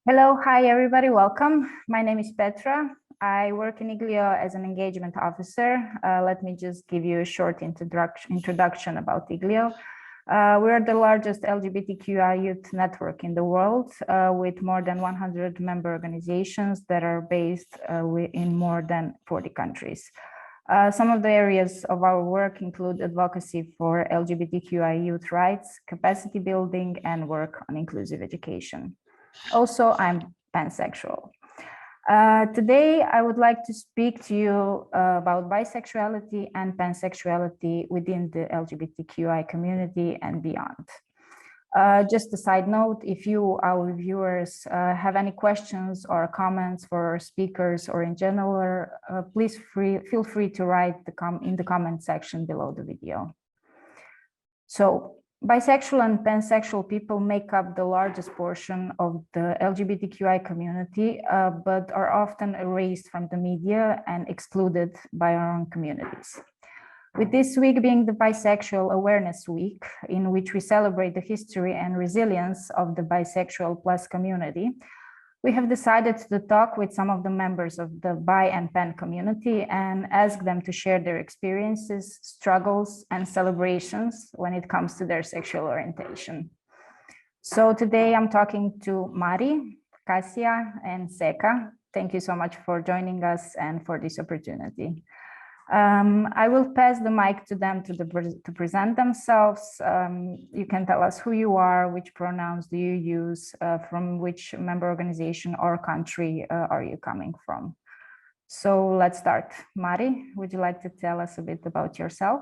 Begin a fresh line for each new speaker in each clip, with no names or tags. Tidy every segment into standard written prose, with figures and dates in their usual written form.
Hello, hi everybody, welcome. My name is Petra. I work in IGLIO as an engagement officer. Let me just give you a short introduction about IGLIO. We are the largest LGBTQI youth network in the world with more than 100 member organizations that are based in more than 40 countries. Some of the areas of our work include advocacy for LGBTQI youth rights, capacity building, and work on inclusive education. Also, I'm pansexual. Today, I would like to speak to you about bisexuality and pansexuality within the LGBTQI community and beyond. Just a side note, if you, our viewers, have any questions or comments for our speakers or in general, please feel free to write in the comment section below the video. So, bisexual and pansexual people make up the largest portion of the LGBTQI community, but are often erased from the media and excluded by our own communities. With this week being the Bisexual Awareness Week, in which we celebrate the history and resilience of the bisexual plus community, we have decided to talk with some of the members of the bi and pan community and ask them to share their experiences, struggles, and celebrations when it comes to their sexual orientation. So today I'm talking to Mari, Kasia, and Seka. Thank you so much for joining us and for this opportunity. I will pass the mic to them to present themselves. You can tell us who you are, which pronouns do you use, from which member organization or country are you coming from. So let's start. Mari, would you like to tell us a bit about yourself?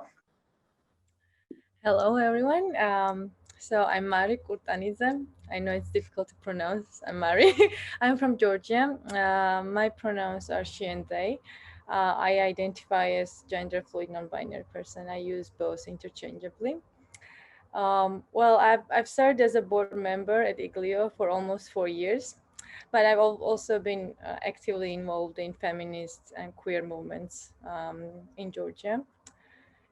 Hello, everyone. So I'm Mari Kurtanidze. I know it's difficult to pronounce. I'm Mari. I'm from Georgia. My pronouns are she and they. I identify as gender fluid non-binary person. I use both interchangeably. Well, I've served as a board member at IGLIO for almost 4 years, but I've also been actively involved in feminist and queer movements in Georgia.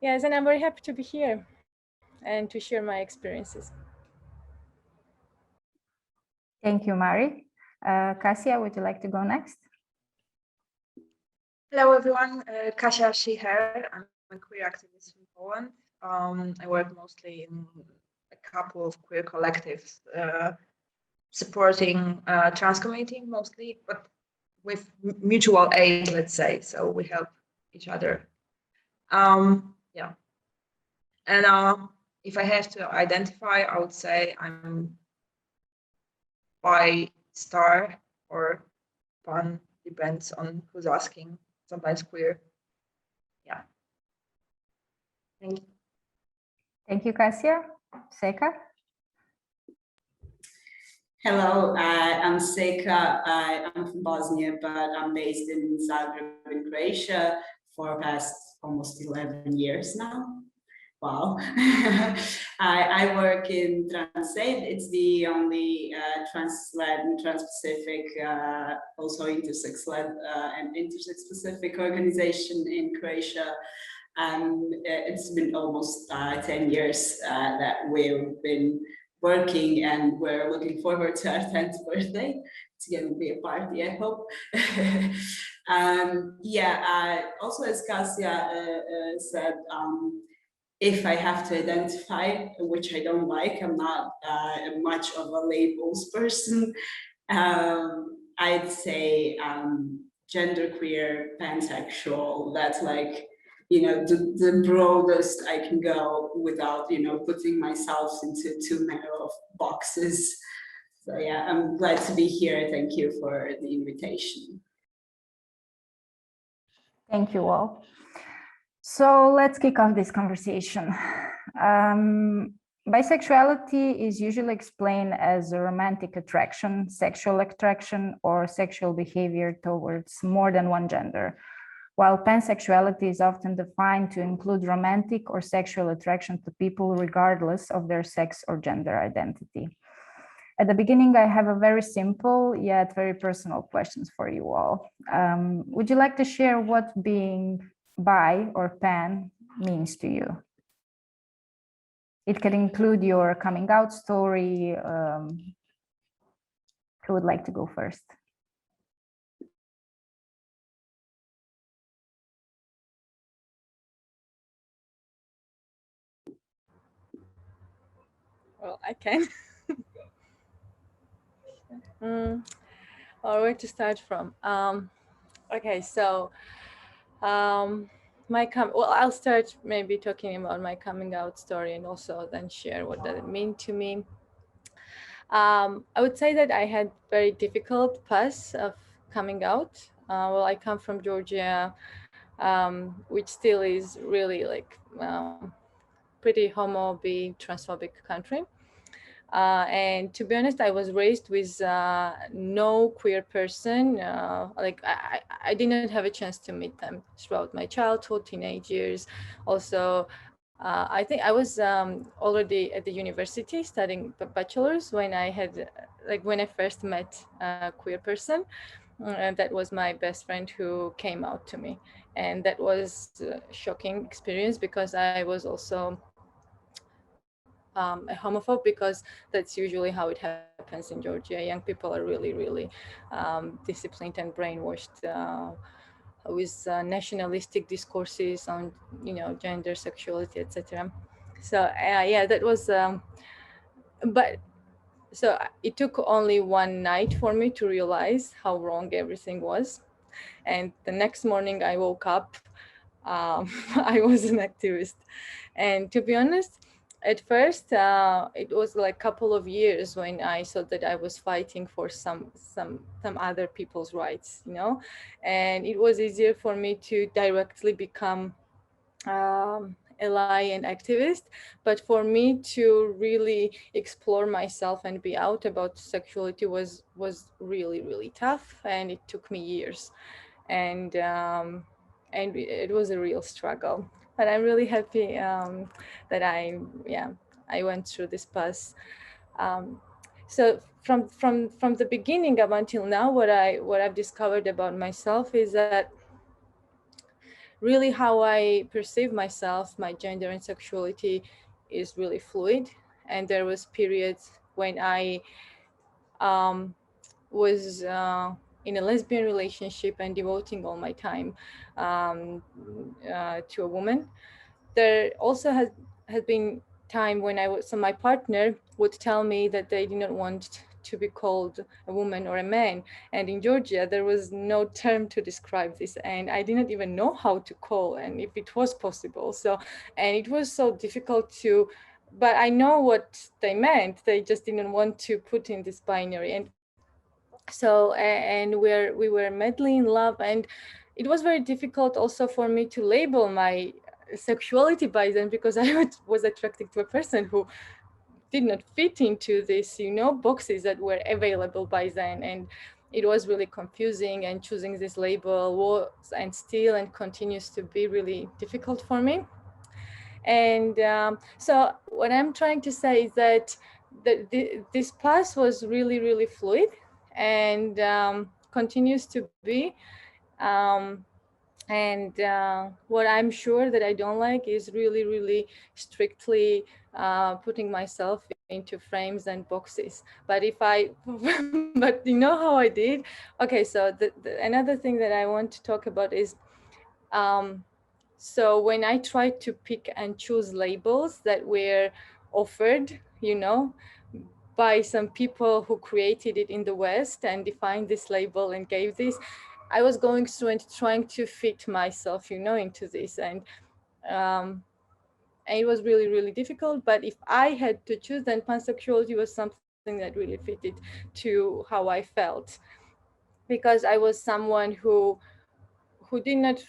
Yes, and I'm very happy to be here and to share my experiences.
Thank you, Mari. Kasia, would you like to go next?
Hello, everyone. Kasia, she, her. I'm a queer activist from Poland. I work mostly in a couple of queer collectives supporting trans community mostly, but with mutual aid, let's say. So we help each other. Yeah. And if I have to identify, I would say I'm bi-star or pan, depends on who's asking. Sometimes queer. Yeah. Thank you.
Thank you, Kasia. Seka?
Hello, I'm Seka. I'm from Bosnia, but I'm based in Zagreb in Croatia for past almost 11 years now. Wow. I work in Transaid. It's the only trans-led and trans-specific, also intersex-led and intersex-specific organization in Croatia. It's been almost 10 years that we've been working, and we're looking forward to our 10th birthday. It's going to be a party, I hope. Also, as Kasia said, if I have to identify, which I don't like, I'm not much of a labels person. I'd say genderqueer, pansexual. That's like, the broadest I can go without, putting myself into too many of boxes. So yeah, I'm glad to be here. Thank you for the invitation.
Thank you all. So let's kick off this conversation. Bisexuality is usually explained as a romantic attraction, sexual attraction, or sexual behavior towards more than one gender, while pansexuality is often defined to include romantic or sexual attraction to people regardless of their sex or gender identity. At the beginning, I have a very simple yet very personal questions for you all. Would you like to share what being bi or pan means to you? It can include your coming out story, Who would like to go first?
Well, I can. Or where to start from? Okay, so well, I'll start maybe talking about my coming out story and also then share what does it mean to me. I would say that I had very difficult path of coming out. Well, I come from Georgia, which still is really like pretty transphobic country. And to be honest, I was raised with no queer person. Like I didn't have a chance to meet them throughout my childhood, teenage years. Also, I think I was already at the university studying bachelor's when I had, like when I first met a queer person. And that was my best friend who came out to me. And that was a shocking experience because I was also a homophobe, because that's usually how it happens in Georgia. Young people are really disciplined and brainwashed with nationalistic discourses on, gender, sexuality, etc. So yeah, that was. But so it took only one night for me to realize how wrong everything was, and the next morning I woke up. I was an activist, and to be honest, at first it was like a couple of years when I thought that I was fighting for some other people's rights, and it was easier for me to directly become ally and activist, but for me to really explore myself and be out about sexuality was really tough, and it took me years, and it was a real struggle. But I'm really happy that I went through this path. So from the beginning up until now, what I've discovered about myself is that really how I perceive myself, my gender and sexuality is really fluid. And there was periods when I was in a lesbian relationship and devoting all my time to a woman. There also has been time when so my partner would tell me that they did not want to be called a woman or a man. And in Georgia, there was no term to describe this. And I didn't even know how to call and if it was possible. So, and it was so difficult but I know what they meant. They just didn't want to put in this binary. And so, and we were madly in love. And it was very difficult also for me to label my sexuality by then, because I was attracted to a person who did not fit into these, boxes that were available by then. And it was really confusing, and choosing this label was and still and continues to be really difficult for me. And so what I'm trying to say is that this path was really fluid, and continues to be. And what I'm sure that I don't like is really strictly putting myself into frames and boxes. But but you know how I did? Okay, so another thing that I want to talk about is, so when I tried to pick and choose labels that were offered, by some people who created it in the West and defined this label and gave this, I was going through and trying to fit myself, into this. And it was really difficult. But if I had to choose, then pansexuality was something that really fitted to how I felt, because I was someone who did not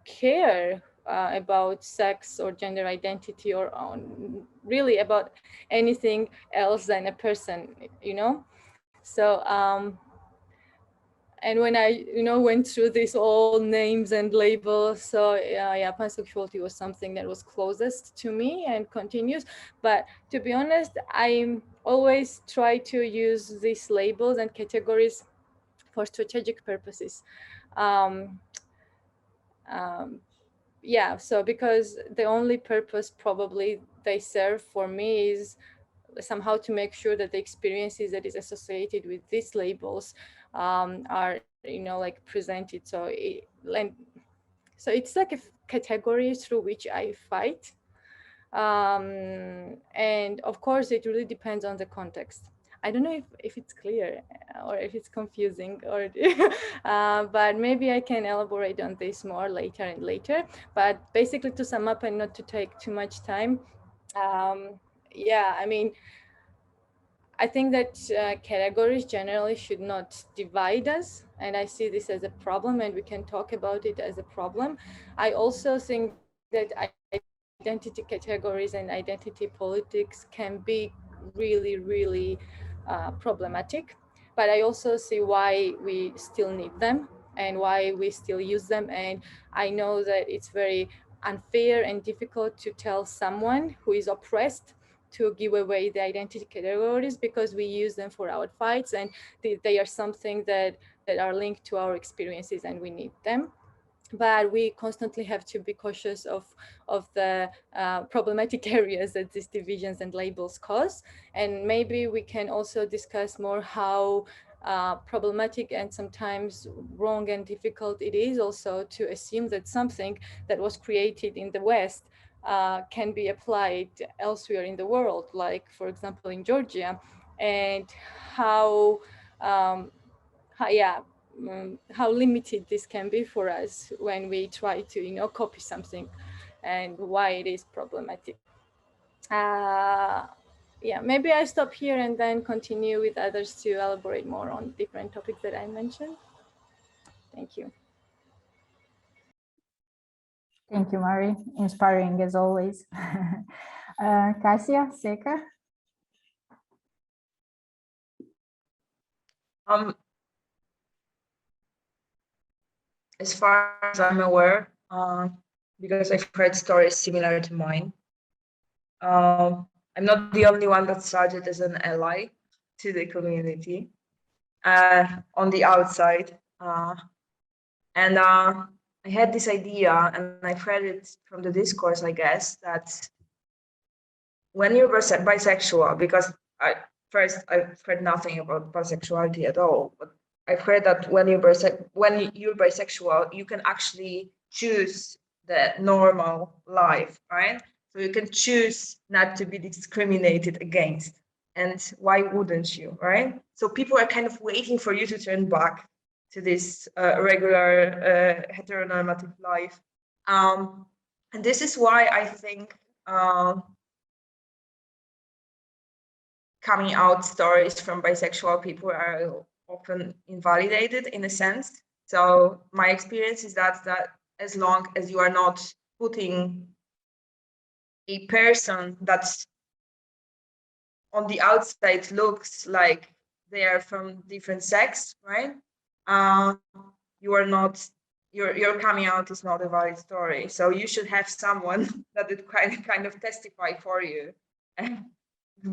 care about sex or gender identity or really about anything else than a person, So and when I went through these all names and labels, so yeah, pansexuality was something that was closest to me and continues. But to be honest, I always try to use these labels and categories for strategic purposes. Yeah, so because the only purpose probably they serve for me is somehow to make sure that the experiences that is associated with these labels are, like presented. So it's like a category through which I fight. And of course, it really depends on the context. I don't know if it's clear or if it's confusing, or but maybe I can elaborate on this more later. But basically, to sum up and not to take too much time, yeah, I mean, I think that categories generally should not divide us, and I see this as a problem, and we can talk about it as a problem. I also think that identity categories and identity politics can be really problematic, but I also see why we still need them and why we still use them. And I know that it's very unfair and difficult to tell someone who is oppressed to give away the identity categories, because we use them for our fights, and they are something that are linked to our experiences, and we need them. But we constantly have to be cautious of the problematic areas that these divisions and labels cause. And maybe we can also discuss more how problematic and sometimes wrong and difficult it is also to assume that something that was created in the West can be applied elsewhere in the world, like, for example, in Georgia, and how, yeah, how limited this can be for us when we try to, copy something, and why it is problematic. Yeah, maybe I stop here and then continue with others to elaborate more on different topics that I mentioned. Thank you.
Thank you, Mari. Inspiring as always. Kasia, Seka?
As far as I'm aware, because I've heard stories similar to mine, I'm not the only one that started as an ally to the community on the outside. And I had this idea, and I've heard it from the discourse, I guess, that when you're bisexual, because I've heard nothing about bisexuality at all, but I've heard that when you're bisexual, you can actually choose the normal life, right? So you can choose not to be discriminated against. And why wouldn't you, right? So people are kind of waiting for you to turn back to this regular heteronormative life. And this is why I think coming out stories from bisexual people are often invalidated in a sense. So my experience is that as long as you are not putting a person that's on the outside looks like they are from different sex, right? You are not, your coming out is not a valid story. So you should have someone that would kind of testify for you.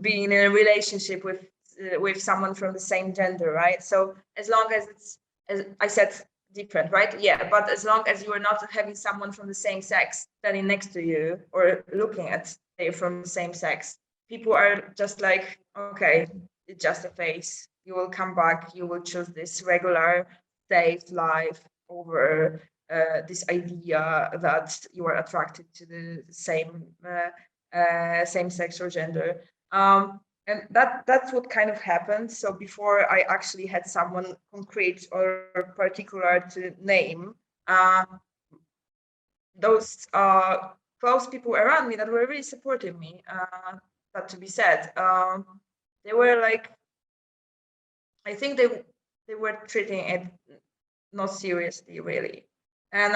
Be in a relationship with someone from the same gender, right? So as long as it's, as I said, different, right? Yeah, but as long as you are not having someone from the same sex standing next to you or looking at they from the same sex, people are just like, okay, it's just a phase. You will come back. You will choose this regular, safe life over this idea that you are attracted to the same same sex or gender. And that's what kind of happened. So before I actually had someone concrete or particular to name, those close people around me that were really supporting me, that to be said, they were like, I think they were treating it not seriously, really. And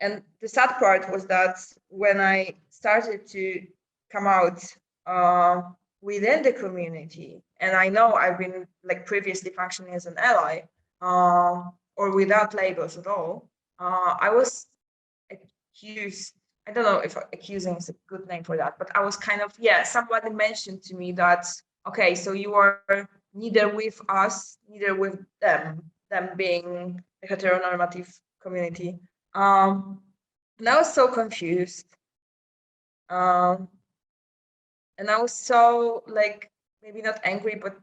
the sad part was that when I started to come out within the community, and I know I've been like previously functioning as an ally or without labels at all, I was accused. I don't know if accusing is a good name for that, but I was kind of, yeah, somebody mentioned to me that, okay, so you are neither with us, neither with them being a heteronormative community. And I was so confused. And I was so like, maybe not angry, but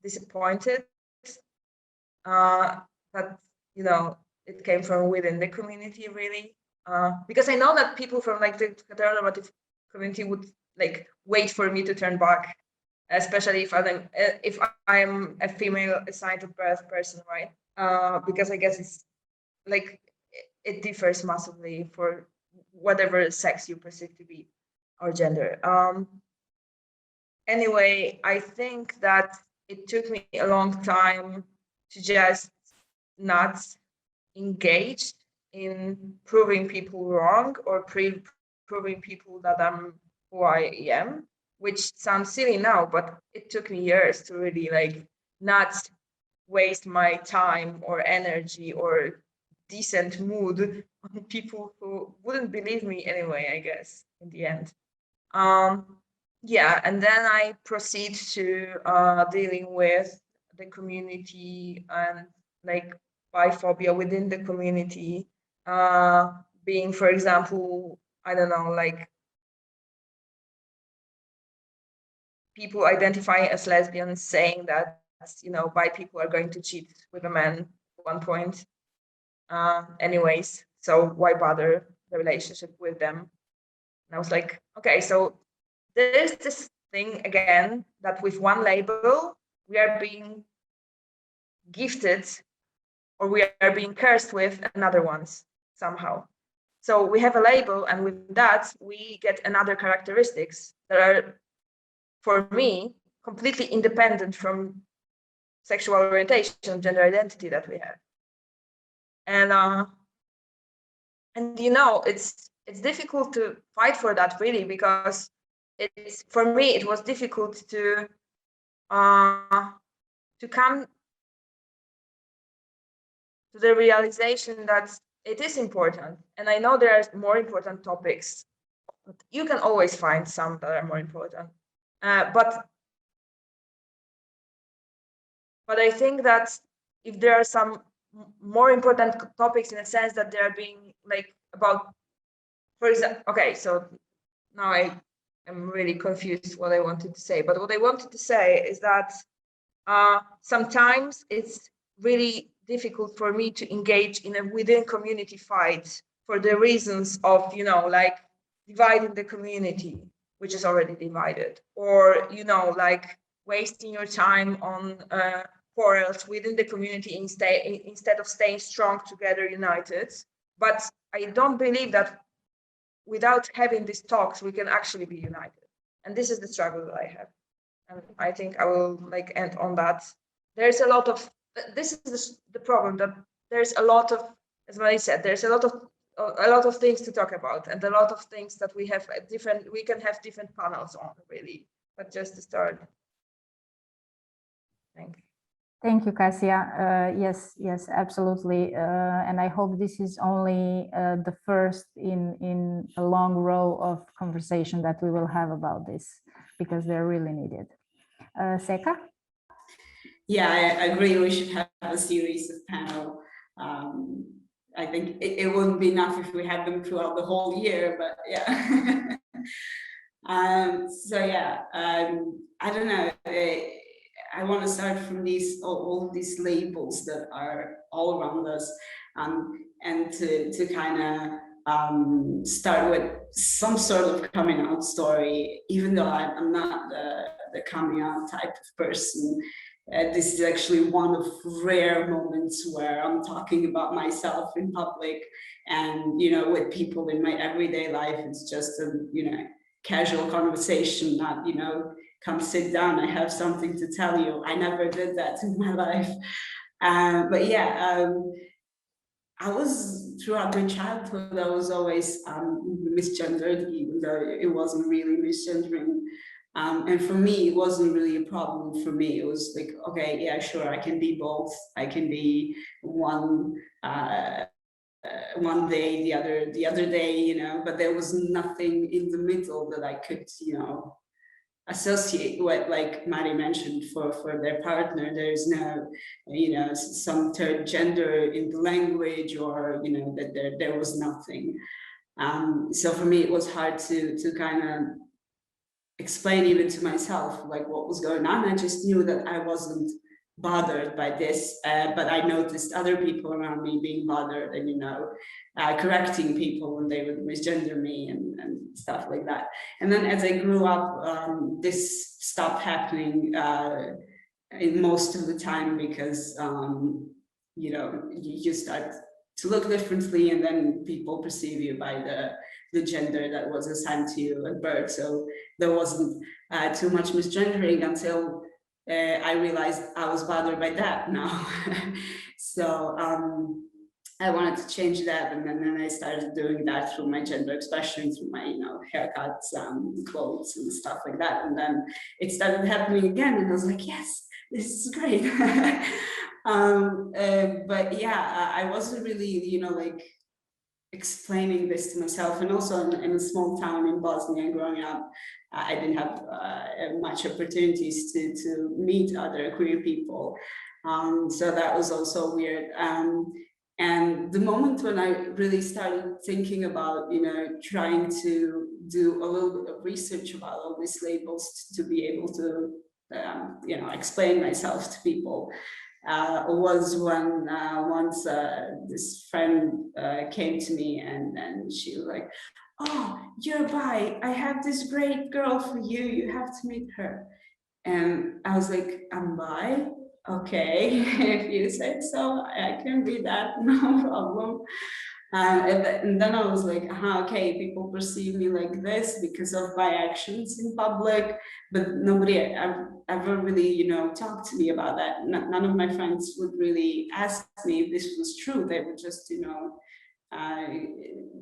disappointed that, you know, it came from within the community, really. Because I know that people from like the heteronormative community would like wait for me to turn back, especially if I'm a female assigned at birth person, right? Because I guess it's like it differs massively for whatever sex you perceive to be or gender. Anyway, I think that it took me a long time to just not engage in proving people wrong or proving people that I'm who I am, which sounds silly now, but it took me years to really like not waste my time or energy or decent mood on people who wouldn't believe me anyway, I guess, in the end. Yeah, and then I proceed to dealing with the community and like biphobia within the community, being, for example, I don't know, like people identifying as lesbians saying that, you know, bi people are going to cheat with a man at one point. Anyways, so why bother the relationship with them? And I was like, okay, so there's this thing again that with one label, we are being gifted or we are being cursed with another ones somehow. So we have a label, and with that, we get another characteristics that are, for me, completely independent from sexual orientation, gender identity that we have. And you know, it's difficult to fight for that, really, because it's, for me, it was difficult to come to the realization that it is important. And I know there are more important topics, but you can always find some that are more important. But I think that if there are some more important topics in a sense that they are being like about, for example, okay, so now I am really confused what I wanted to say, but what I wanted to say is that sometimes it's really difficult for me to engage in a within community fight for the reasons of, you know, like dividing the community, which is already divided, or, you know, like wasting your time on quarrels within the community instead of staying strong together, united. But I don't believe that without having these talks, we can actually be united. And this is the struggle that I have. And I think I will like end on that. There's a lot of, this is the problem, that there's a lot of, as Marie said, there's a lot of things to talk about, and a lot of things that we have we can have different panels on, really. But just to start. Thank you.
Thank you, Kasia. Yes, absolutely. And I hope this is only the first in a long row of conversation that we will have about this, because they're really needed. Seka?
Yeah, I agree. We should have a series of panel. I think it wouldn't be enough if we had them throughout the whole year, but yeah. So yeah, I don't know. I want to start from all these labels that are all around us, and to kind of start with some sort of coming out story, even though I'm not the coming out type of person. This is actually one of rare moments where I'm talking about myself in public, and, you know, with people in my everyday life. It's just a, you know, casual conversation, not, you know, come sit down, I have something to tell you. I never did that in my life. But yeah, I was, throughout my childhood, I was always misgendered, even though it wasn't really misgendering. And for me, it wasn't really a problem. For me, it was like, okay, yeah, sure, I can be both. I can be one day, the other day, you know, but there was nothing in the middle that I could, you know, associate with, like Mari mentioned, for their partner. There's no, you know, some third gender in the language, or, you know, that there was nothing. So for me, it was hard to kind of explain even to myself like what was going on. I just knew that I wasn't bothered by this, but I noticed other people around me being bothered and, you know, correcting people when they would misgender me and stuff like that. And then as I grew up, this stopped happening in most of the time because, you know, you start to look differently and then people perceive you by the gender that was assigned to you at birth. So there wasn't too much misgendering until I realized I was bothered by that now. So I wanted to change that, and then I started doing that through my gender expression, through my, you know, haircuts, clothes and stuff like that. And then it started happening again, and I was like, yes, this is great. But yeah, I wasn't really, you know, like explaining this to myself. And also in a small town in Bosnia growing up, I didn't have much opportunities to meet other queer people. So that was also weird. And the moment when I really started thinking about, you know, trying to do a little bit of research about all these labels to be able to, you know, explain myself to people, was when once this friend came to me and she was like, oh, you're bi, I have this great girl for you, you have to meet her. And I was like, I'm bi? Okay, if you say so, I can be that, no problem. And then I was like, okay, people perceive me like this because of my actions in public, but nobody ever really, you know, talked to me about that. None of my friends would really ask me if this was true. They would just, you know,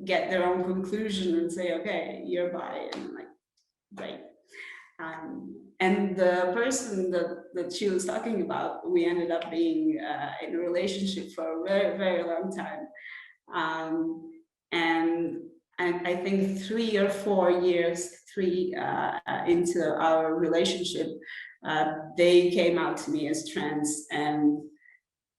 get their own conclusion and say, okay, you're bi, and I'm like, great. And the person that she was talking about, we ended up being in a relationship for a very, very long time. And I think 3 or 4 years into our relationship, they came out to me as trans, and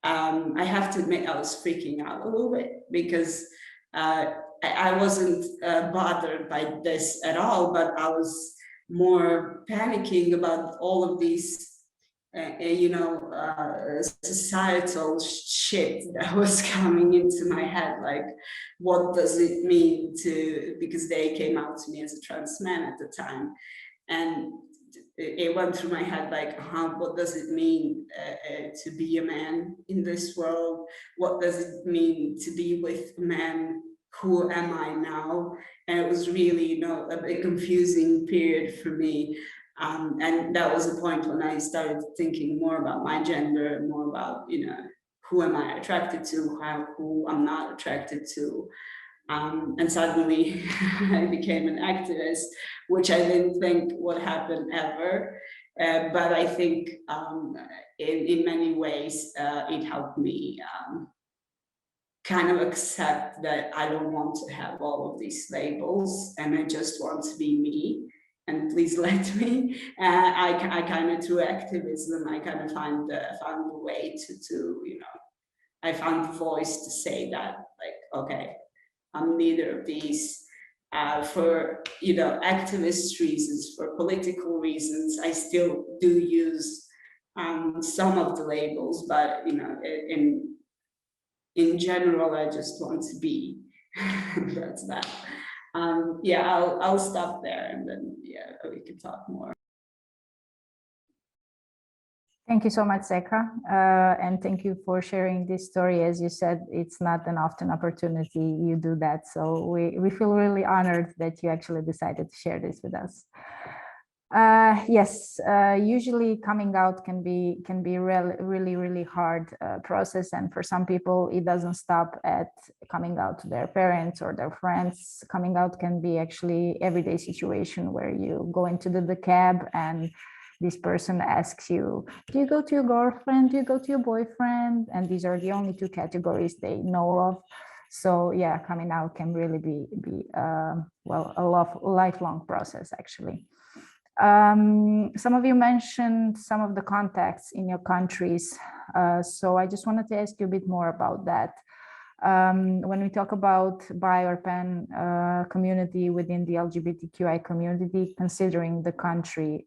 I have to admit I was freaking out a little bit because I wasn't bothered by this at all, but I was more panicking about all of these you know, societal shit that was coming into my head, like what does it mean to, because they came out to me as a trans man at the time, and it went through my head like, what does it mean to be a man in this world? What does it mean to be with a man? Who am I now? And it was really, you know, a confusing period for me. And that was the point when I started thinking more about my gender, more about, you know, who am I attracted to, who I'm not attracted to. And suddenly I became an activist, which I didn't think would happen ever. But I think in many ways it helped me kind of accept that I don't want to have all of these labels and I just want to be me. And please let me. I kind of, through activism, I kind of found a way to, you know, I found the voice to say that, like, okay, I'm neither of these. For, you know, activist reasons, for political reasons, I still do use some of the labels, but, you know, in general, I just want to be. That's that. Yeah, I'll stop there, and then yeah, we can talk more.
Thank you so much, Seka, and thank you for sharing this story. As you said, it's not an often opportunity you do that, so we feel really honored that you actually decided to share this with us. Yes, usually coming out can be really hard process, and for some people it doesn't stop at coming out to their parents or their friends. Coming out can be actually everyday situation where you go into the cab and this person asks you, do you go to your girlfriend, do you go to your boyfriend? And these are the only two categories they know of. So yeah, coming out can really be well, a lifelong process actually. Some of you mentioned some of the contacts in your countries. So I just wanted to ask you a bit more about that. When we talk about bi or pan community within the LGBTQI community, considering the country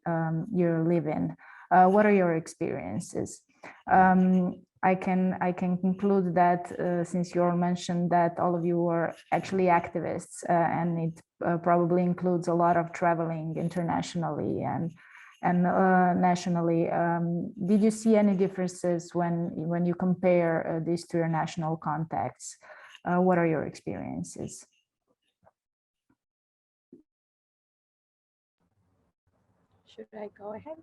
you live in, what are your experiences? I can conclude that since you all mentioned that all of you are actually activists, and it probably includes a lot of traveling internationally and nationally. Did you see any differences when you compare these to your national contexts? What are your experiences?
Should I go ahead?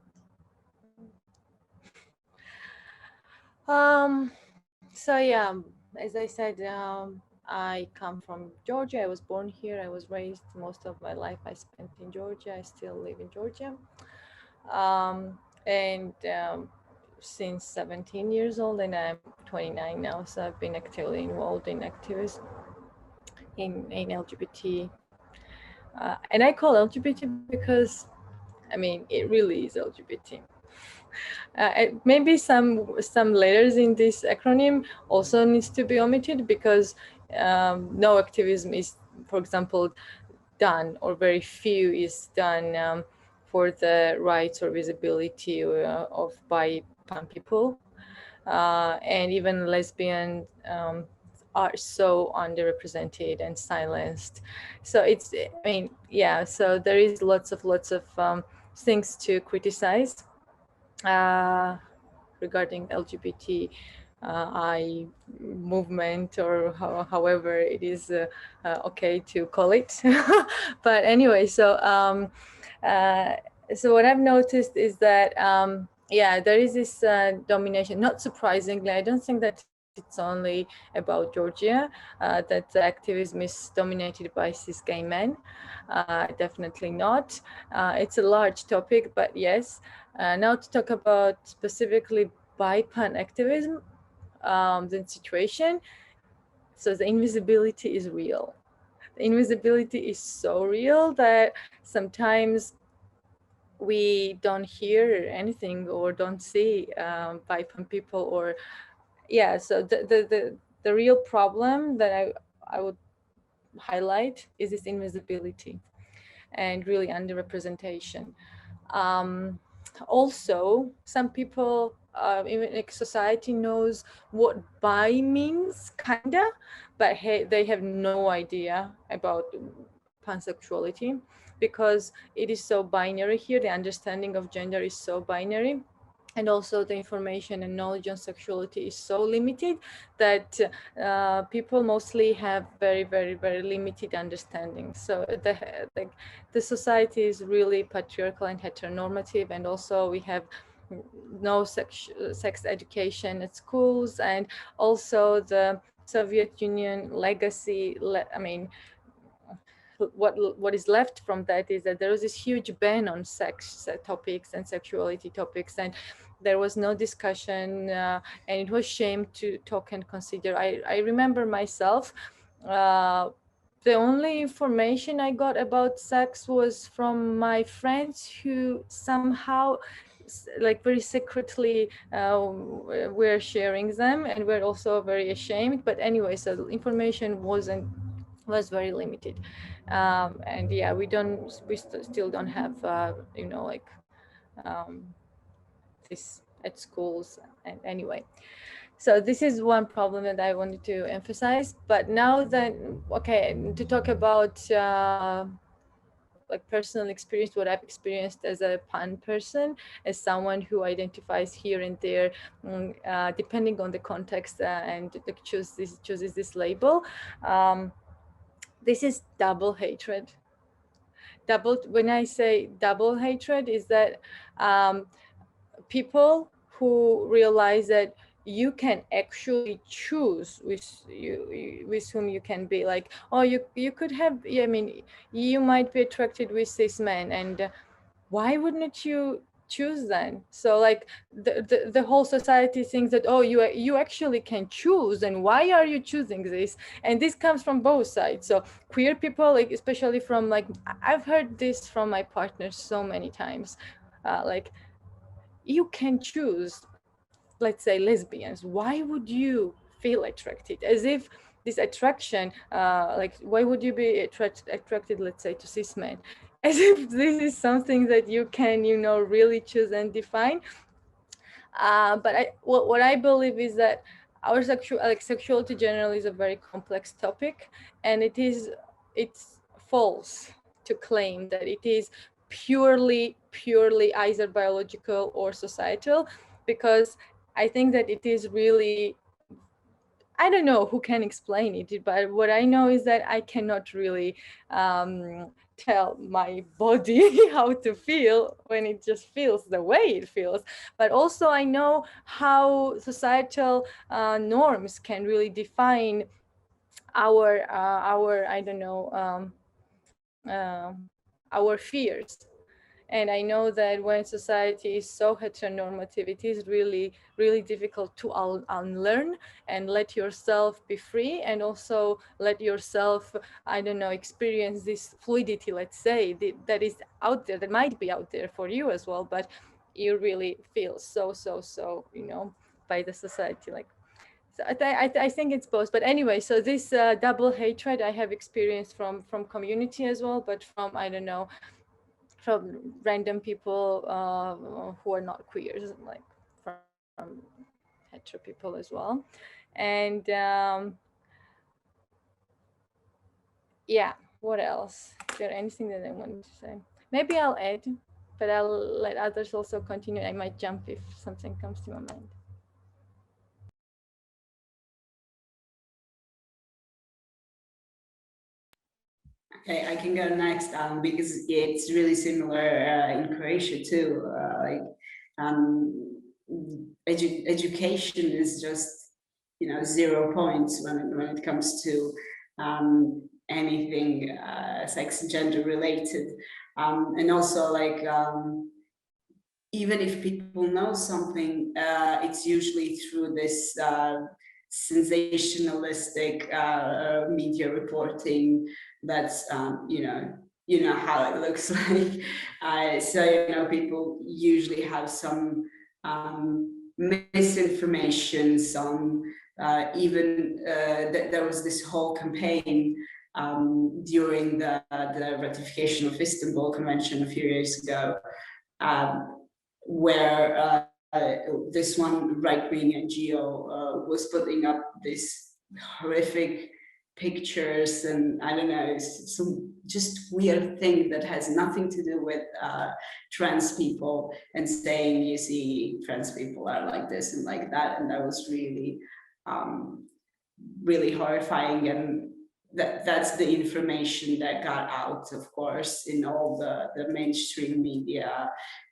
So yeah, as I said, I come from Georgia. I was born here. I was raised most of my life. I spent in Georgia. I still live in Georgia. And since 17 years old, and I'm 29 now, so I've been actively involved in activism in LGBT. And I call LGBT because, I mean, it really is LGBT. Maybe some letters in this acronym also needs to be omitted because no activism is, for example, done, or very few is done for the rights or visibility of bi pan people, and even lesbian are so underrepresented and silenced. So it's, I mean, yeah. So there is lots of things to criticize regarding LGBT I movement, or however it is okay to call it. But anyway, so what I've noticed is that yeah, there is this domination. Not surprisingly, I don't think that it's only about Georgia, that the activism is dominated by cis gay men. Definitely not. It's a large topic, but yes. Now to talk about specifically bi-pan activism, the situation. So the invisibility is real. The invisibility is so real that sometimes we don't hear anything or don't see bi-pan people, or yeah. So the real problem that I would highlight is this invisibility and really underrepresentation. Also, some people, even like society, knows what bi means, kinda, but they have no idea about pansexuality because it is so binary here. The understanding of gender is so binary. And also the information and knowledge on sexuality is so limited that people mostly have very, very, very limited understanding. So the society is really patriarchal and heteronormative, and also we have no sex education at schools, and also the Soviet Union legacy. I mean, what is left from that is that there was this huge ban on sex topics and sexuality topics, and there was no discussion, and it was shame to talk and consider. I remember myself, the only information I got about sex was from my friends who somehow, like, very secretly were sharing them, and we're also very ashamed. But anyway, so the information was very limited, and yeah, we still don't have you know, like this at schools. And anyway, so this is one problem that I wanted to emphasize. But now that, okay, to talk about like personal experience, what I've experienced as a pan person, as someone who identifies here and there, depending on the context, and chooses this label. This is double hatred. When I say double hatred, is that people who realize that you can actually choose with whom you can be, like, oh, you could have, I mean, you might be attracted with cis men, and why wouldn't you choose then? So like the whole society thinks that, oh, you actually can choose, and why are you choosing this? And this comes from both sides. So queer people, like, especially from, like, I've heard this from my partner so many times, like, you can choose, let's say, lesbians, why would you feel attracted? As if this attraction, like why would you be attracted, let's say, to cis men, as if this is something that you can, you know, really choose and define. But what I believe is that our sexuality generally is a very complex topic, and it's false to claim that it is purely either biological or societal, because I think that it is really, I don't know who can explain it, but what I know is that I cannot really tell my body how to feel when it just feels the way it feels. But also I know how societal norms can really define our I don't know, our fears. And I know that when society is so heteronormative, it is really, really difficult to unlearn and let yourself be free, and also let yourself, I don't know, experience this fluidity, let's say, that is out there, that might be out there for you as well, but you really feel so, you know, by the society. Like, so I think it's both. But anyway, so this double hatred I have experienced from community as well, but from, I don't know, from random people who are not queers, like from hetero people as well. And yeah, what else? Is there anything that I wanted to say? Maybe I'll add, but I'll let others also continue. I might jump if something comes to my mind.
Okay, I can go next because it's really similar in Croatia too. Education is just, you know, 0 points when it comes to anything sex and gender related, and also like even if people know something, it's usually through this sensationalistic media reporting. That's you know how it looks like. So you know, people usually have some misinformation, some even there was this whole campaign during the ratification of Istanbul Convention a few years ago, where this one right-wing NGO was putting up this horrific pictures, and I don't know, some just weird thing that has nothing to do with trans people, and saying, you see, trans people are like this and like that, and that was really really horrifying. And that's the information that got out, of course, in all the mainstream media,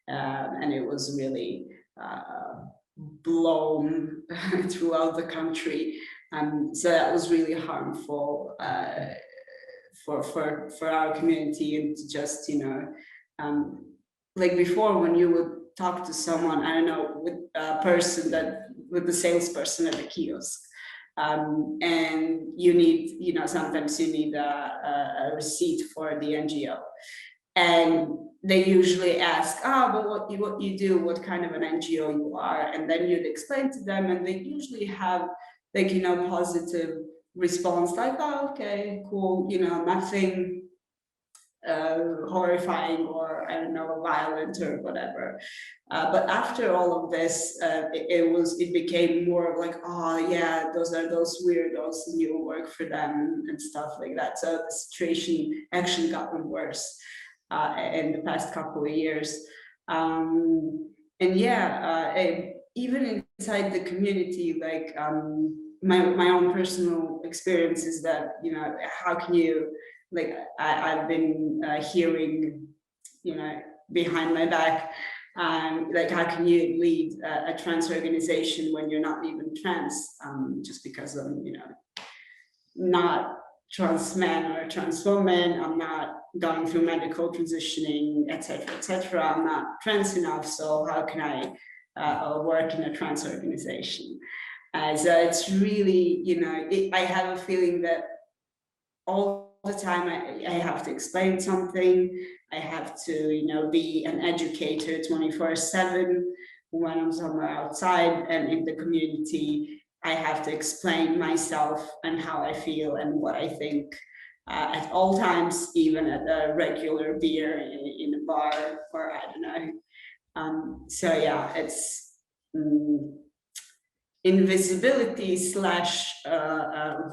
and it was really blown throughout the country. So that was really harmful for our community. And just, you know, like before, when you would talk to someone, I don't know, with a person with the salesperson at the kiosk, and you need, you know, sometimes you need a receipt for the NGO, and they usually ask, but what you do, what kind of an NGO you are, and then you'd explain to them, and they usually have, like, you know, positive response, like, oh, okay, cool, you know, nothing horrifying or, I don't know, violent or whatever. But after all of this, it became more of like, oh yeah, those are those weirdos, and you work for them and stuff like that. So the situation actually gotten worse in the past couple of years. And yeah, even inside the community, like my own personal experience is that, you know, how can you, like, I've been hearing, you know, behind my back, like, how can you lead a trans organization when you're not even trans, just because I'm, you know, not trans man or trans woman, I'm not going through medical transitioning, etc. I'm not trans enough, so how can I work in a trans organization? So it's really, you know, I have a feeling that all the time I have to explain something. I have to, you know, be an educator 24/7 when I'm somewhere outside and in the community. I have to explain myself and how I feel and what I think at all times, even at a regular beer in a bar, or I don't know. So yeah, it's invisibility slash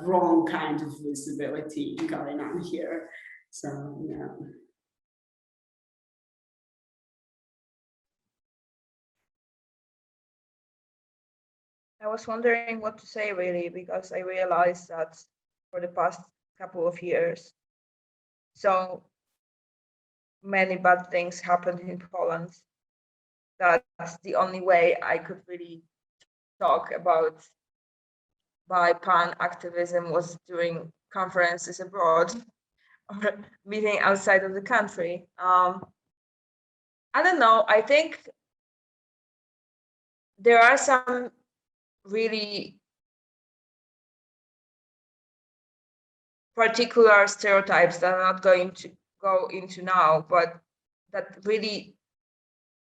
wrong kind of visibility going on here. So yeah.
I was wondering what to say really, because I realized that for the past couple of years, so many bad things happened in Poland. That's the only way I could really talk about pan activism was during conferences abroad or meeting outside of the country. I don't know. I think there are some really particular stereotypes that I'm not going to go into now, but that really,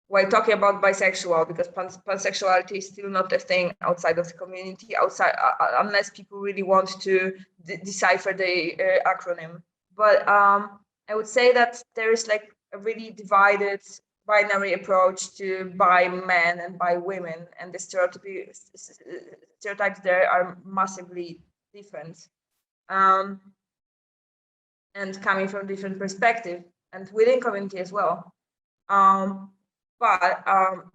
while talking about bisexual, because pansexuality is still not a thing outside of the community, outside unless people really want to decipher the acronym. But I would say that there is like a really divided binary approach to bi men and bi women, and the stereotypes there are massively different. And coming from different perspective and within community as well. But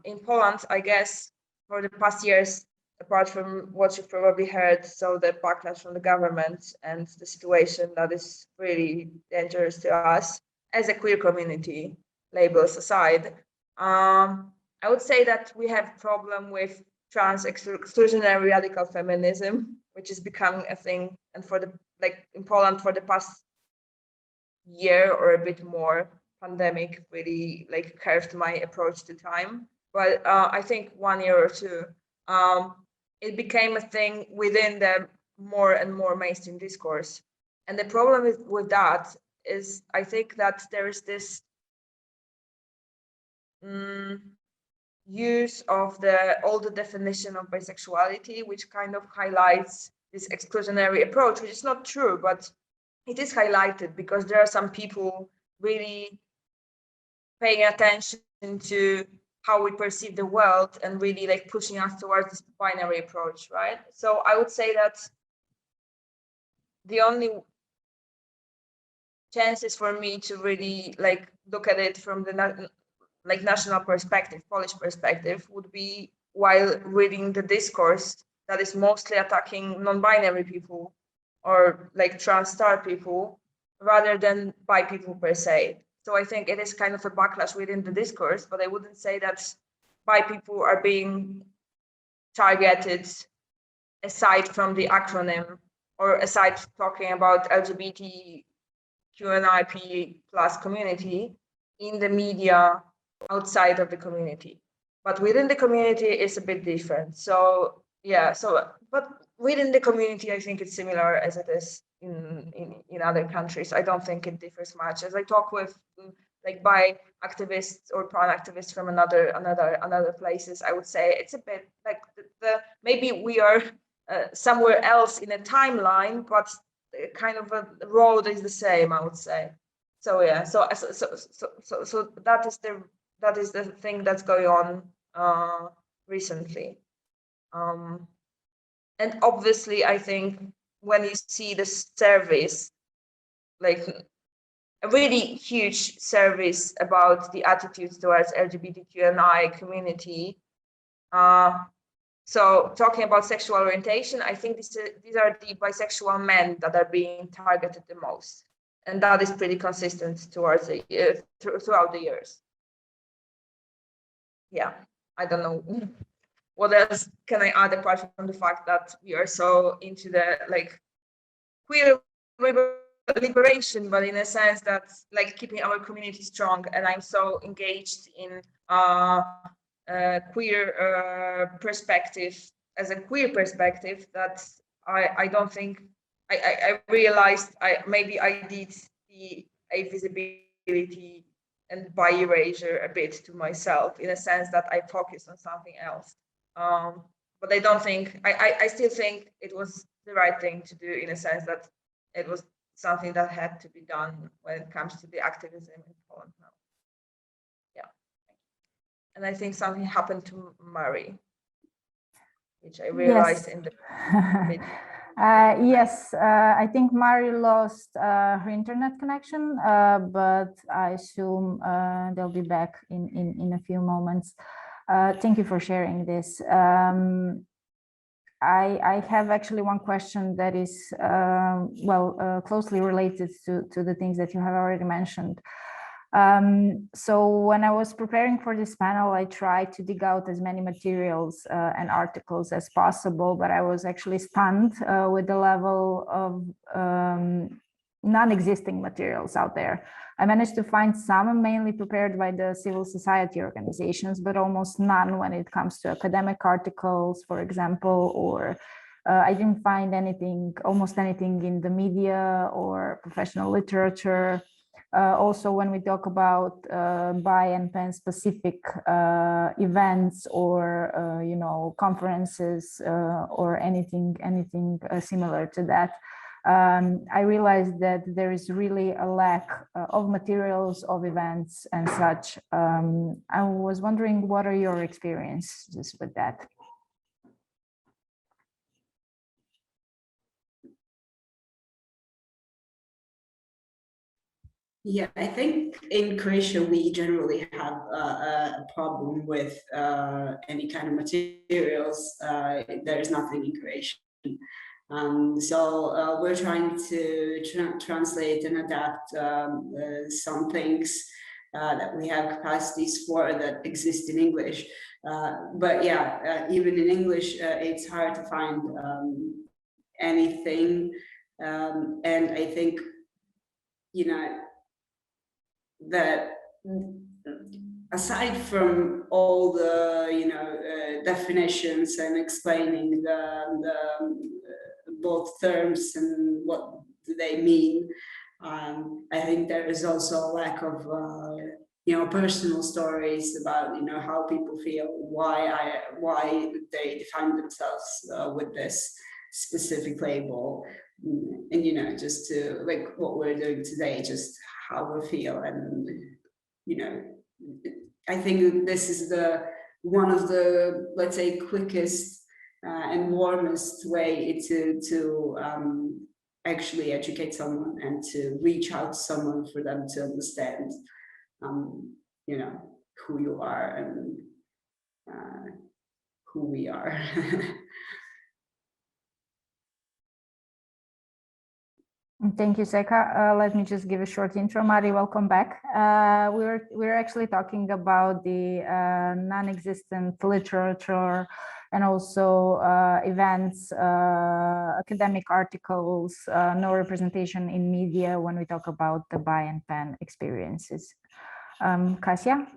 in Poland, I guess for the past years, apart from what you've probably heard, so the backlash from the government and the situation that is really dangerous to us as a queer community, labels aside, I would say that we have a problem with trans exclusionary radical feminism, which is becoming a thing, and for the in Poland for the past year or a bit more, pandemic really curved my approach to time. But I think 1 year or two, it became a thing within the more and more mainstream discourse. And the problem with that is, I think that there is this use of the older definition of bisexuality, which kind of highlights this exclusionary approach, which is not true, but it is highlighted because there are some people really paying attention to how we perceive the world and really pushing us towards this binary approach, right? So I would say that the only chances for me to really look at it from the national perspective, Polish perspective, would be while reading the discourse that is mostly attacking non-binary people or trans star people rather than bi people per se. So I think it is kind of a backlash within the discourse, but I wouldn't say that bi people are being targeted aside from the acronym or aside talking about LGBTQ and IP plus community in the media outside of the community. But within the community it's a bit different. So yeah, but within the community, I think it's similar as it is in other countries. I don't think it differs much. As I talk with bi activists or pan activists from another places, I would say it's a bit the maybe we are somewhere else in a timeline, but kind of a road is the same, I would say. So yeah, so that is the thing that's going on recently. And obviously, I think when you see the service, a really huge service about the attitudes towards LGBTQI community. So talking about sexual orientation, I think these are the bisexual men that are being targeted the most. And that is pretty consistent towards throughout the years. Yeah, I don't know. What else can I add apart from the fact that we are so into the queer liberation, but in a sense that keeping our community strong, and I'm so engaged in queer perspective as a queer perspective that I don't think I realized maybe I did the visibility and by erasure a bit to myself in a sense that I focus on something else. but I don't think, I still think it was the right thing to do, in a sense that it was something that had to be done when it comes to the activism in Poland now. Yeah. And I think something happened to Mary, which I realized in the
yes, I think Mari lost her internet connection, but I assume they'll be back in a few moments. Thank you for sharing this. I have actually one question that is, closely related to the things that you have already mentioned. So when I was preparing for this panel, I tried to dig out as many materials and articles as possible, but I was actually stunned with the level of non-existing materials out there. I managed to find some mainly prepared by the civil society organizations, but almost none when it comes to academic articles, for example, or I didn't find anything, almost anything in the media or professional literature. Also, when we talk about bi and pan specific events or conferences or anything similar to that, I realized that there is really a lack of materials, of events and such. I was wondering, what are your experiences with that?
Yeah, I think in Croatia we generally have a problem with any kind of materials. There is nothing in Croatian. So we're trying to translate and adapt some things that we have capacities for that exist in English. But yeah, even in English, it's hard to find anything. And I think, that aside from all the definitions and explaining the both terms and what do they mean, I think there is also a lack of personal stories about how people feel, why they define themselves with this specific label, and just to like what we're doing today, just how we feel. And I think this is one of the, let's say, quickest and warmest way to actually educate someone and to reach out to someone for them to understand who you are and who we are.
Thank you, Seka. Let me just give a short intro. Mari, welcome back. We're actually talking about the non-existent literature and also events, academic articles, no representation in media when we talk about the bi and pan experiences. Kasia?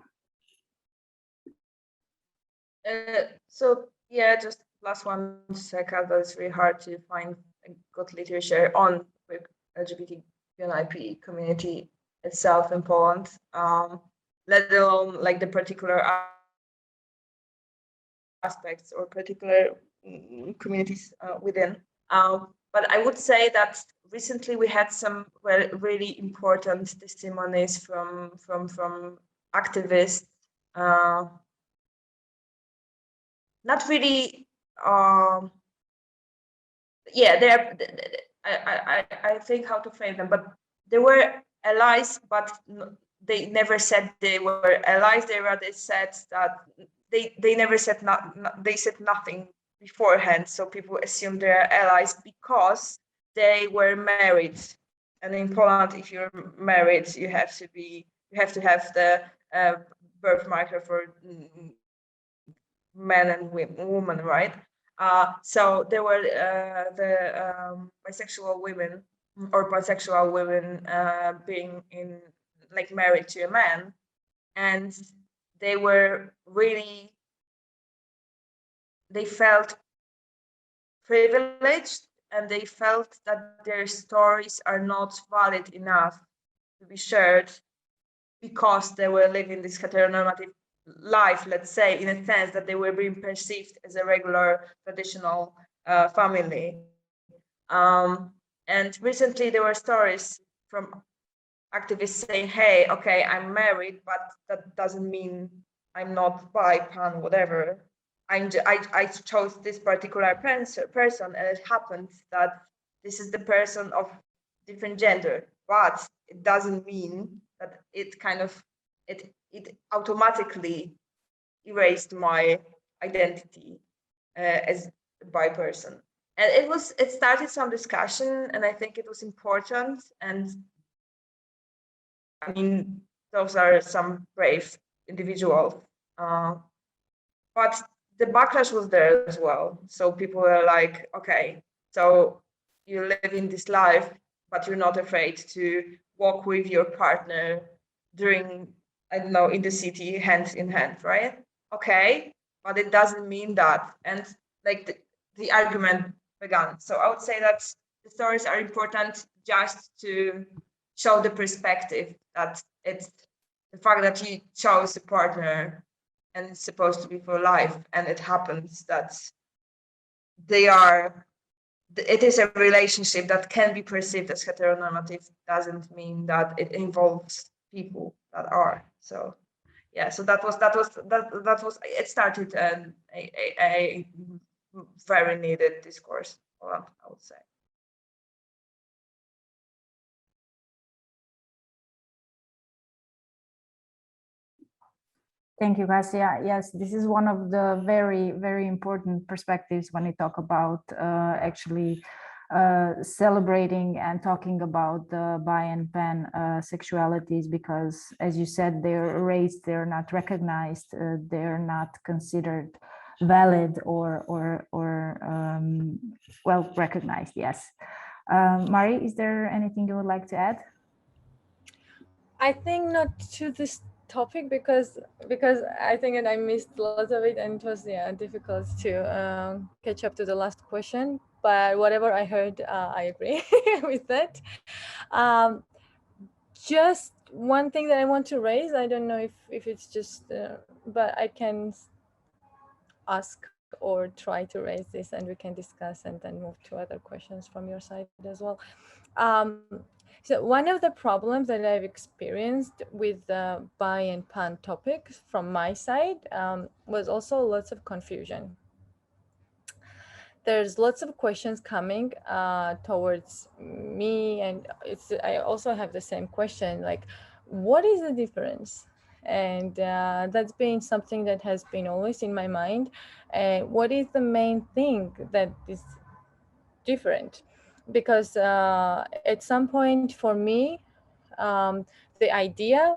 So yeah, just last one to Seka, that it's really hard to find good literature on LGBTQ community itself in Poland, let alone like the particular aspects or particular communities within. But I would say that recently we had some really important testimonies from activists. Not really. Yeah, they're. I think how to frame them, but they were allies, but they never said they were allies. They rather said that they never said they said nothing beforehand, so people assume they're allies because they were married. And in Poland, if you're married, you have to have the birth marker for men and women, right? So there were the bisexual women or pansexual women being married to a man, and they felt privileged, and they felt that their stories are not valid enough to be shared because they were living this heteronormative life, let's say, in a sense that they were being perceived as a regular traditional family. And recently there were stories from activists saying, hey, okay, I'm married, but that doesn't mean I'm not bi, pan, whatever. I chose this particular person, and it happens that this is the person of different gender, but it doesn't mean that it automatically erased my identity as a bi person. And it started some discussion, and I think it was important. And I mean, those are some brave individuals, but the backlash was there as well. So people were like, okay, so you're living this life, but you're not afraid to walk with your partner during, I don't know, in the city, hand in hand, right? Okay, but it doesn't mean that. And like the argument began. So I would say that the stories are important just to show the perspective that it's the fact that you chose a partner and it's supposed to be for life, and it happens that it is a relationship that can be perceived as heteronormative, doesn't mean that it involves people that are. So yeah, so that was it started a very needed discourse, well, I would say.
Thank you, Kasia. Yes, this is one of the very, very important perspectives when we talk about actually celebrating and talking about the bi and pan sexualities, because as you said, they're erased, they're not recognized, they're not considered valid or well recognized. Yes. Mari, is there anything you would like to add?
I think not to this topic because I think that I missed lots of it, and it was difficult to catch up to the last question. But whatever I heard, I agree with that. Just one thing that I want to raise. I don't know if it's just, but I can ask or try to raise this, and we can discuss and then move to other questions from your side as well. So one of the problems that I've experienced with the bi and pan topics from my side was also lots of confusion. There's lots of questions coming towards me, and I also have the same question, like, what is the difference? And that's been something that has been always in my mind. And what is the main thing that is different? Because at some point for me, the idea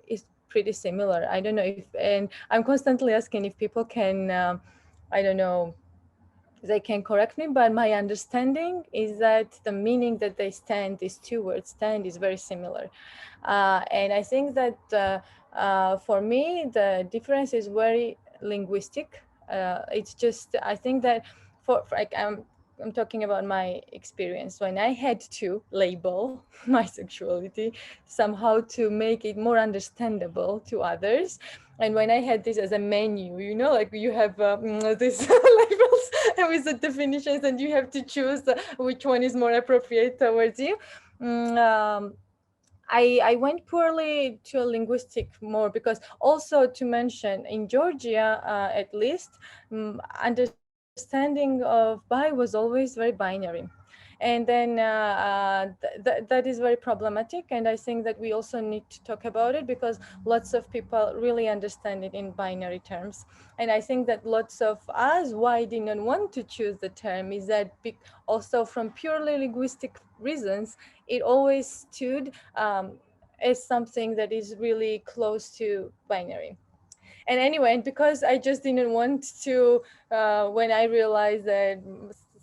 is pretty similar. I don't know if, and I'm constantly asking if people can, I don't know, they can correct me, but my understanding is that the meaning that they stand, these two words stand, is very similar. And I think that for me, the difference is very linguistic. It's just, I think that for like, I'm talking about my experience when I had to label my sexuality somehow to make it more understandable to others. And when I had this as a menu, you know, like you have these labels with the definitions, and you have to choose which one is more appropriate towards you. I went purely to a linguistic more, because also to mention in Georgia, at least, understanding of bi was always very binary. And then that is very problematic. And I think that we also need to talk about it, because lots of people really understand it in binary terms. And I think that lots of us, why didn't want to choose the term, is that also from purely linguistic reasons, it always stood as something that is really close to binary. And anyway, because I just didn't want to, when I realized that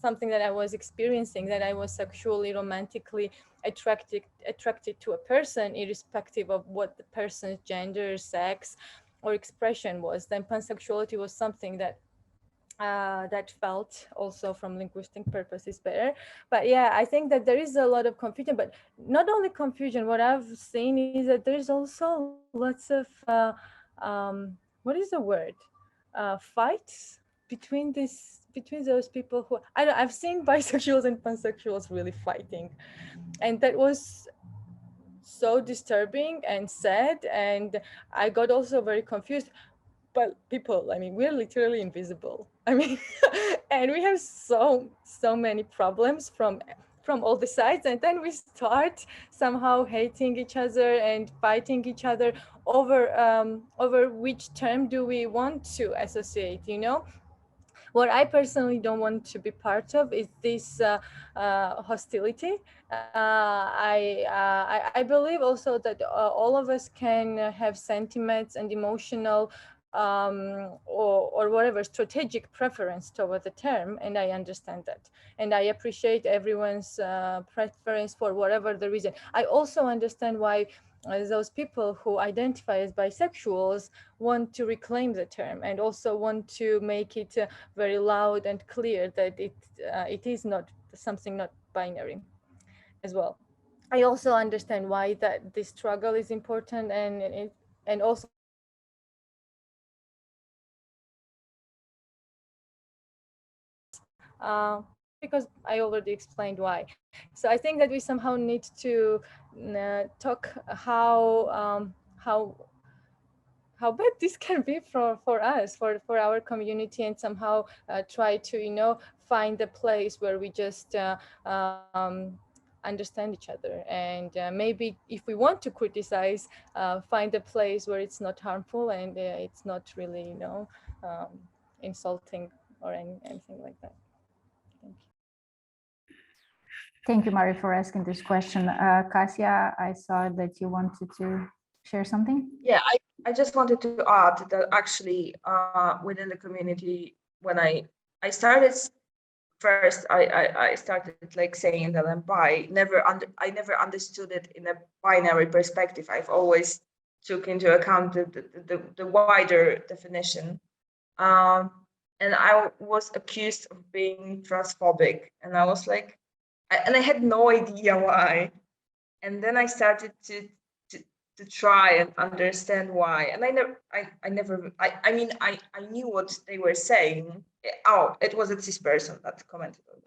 something that I was experiencing, that I was sexually, romantically attracted to a person, irrespective of what the person's gender, sex, or expression was, then pansexuality was something that that felt also from linguistic purposes better. But yeah, I think that there is a lot of confusion, but not only confusion. What I've seen is that there's also lots of what is the word? Fights between those people who I've seen bisexuals and pansexuals really fighting, and that was so disturbing and sad, and I got also very confused. But people, I mean, we're literally invisible. I mean, and we have so many problems from all the sides, and then we start somehow hating each other and fighting each other over which term do we want to associate, you know. What I personally don't want to be part of is this hostility. I believe also that all of us can have sentiments and emotional or whatever strategic preference toward the term, and I understand that, and I appreciate everyone's preference for whatever the reason. I also understand why those people who identify as bisexuals want to reclaim the term and also want to make it very loud and clear that it is not something not binary as well. I also understand why that this struggle is important, and also because I already explained why. So I think that we somehow need to talk how bad this can be for us, for our community, and somehow try to, you know, find a place where we just understand each other, and maybe if we want to criticize, find a place where it's not harmful and it's not really, you know, insulting or anything like that. Thank you.
Thank you, Mari, for asking this question. Kasia, I saw that you wanted to share something.
Yeah, I just wanted to add that actually within the community, when I started first, I started like saying that I'm bi. I never understood it in a binary perspective. I've always took into account the wider definition. And I was accused of being transphobic, and I was like, and I had no idea why. And then I started to try and understand why. And I mean, I knew what they were saying. Oh, it was a cis person that commented on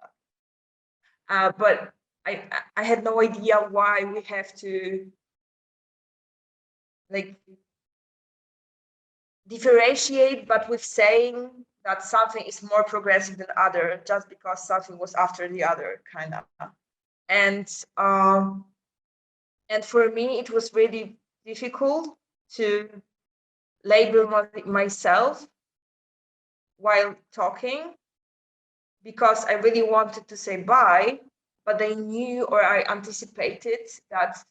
that. But I had no idea why we have to like differentiate, but with saying that something is more progressive than other just because something was after the other, kind of. And for me, it was really difficult to label myself while talking, because I really wanted to say bi, but I knew, or I anticipated, that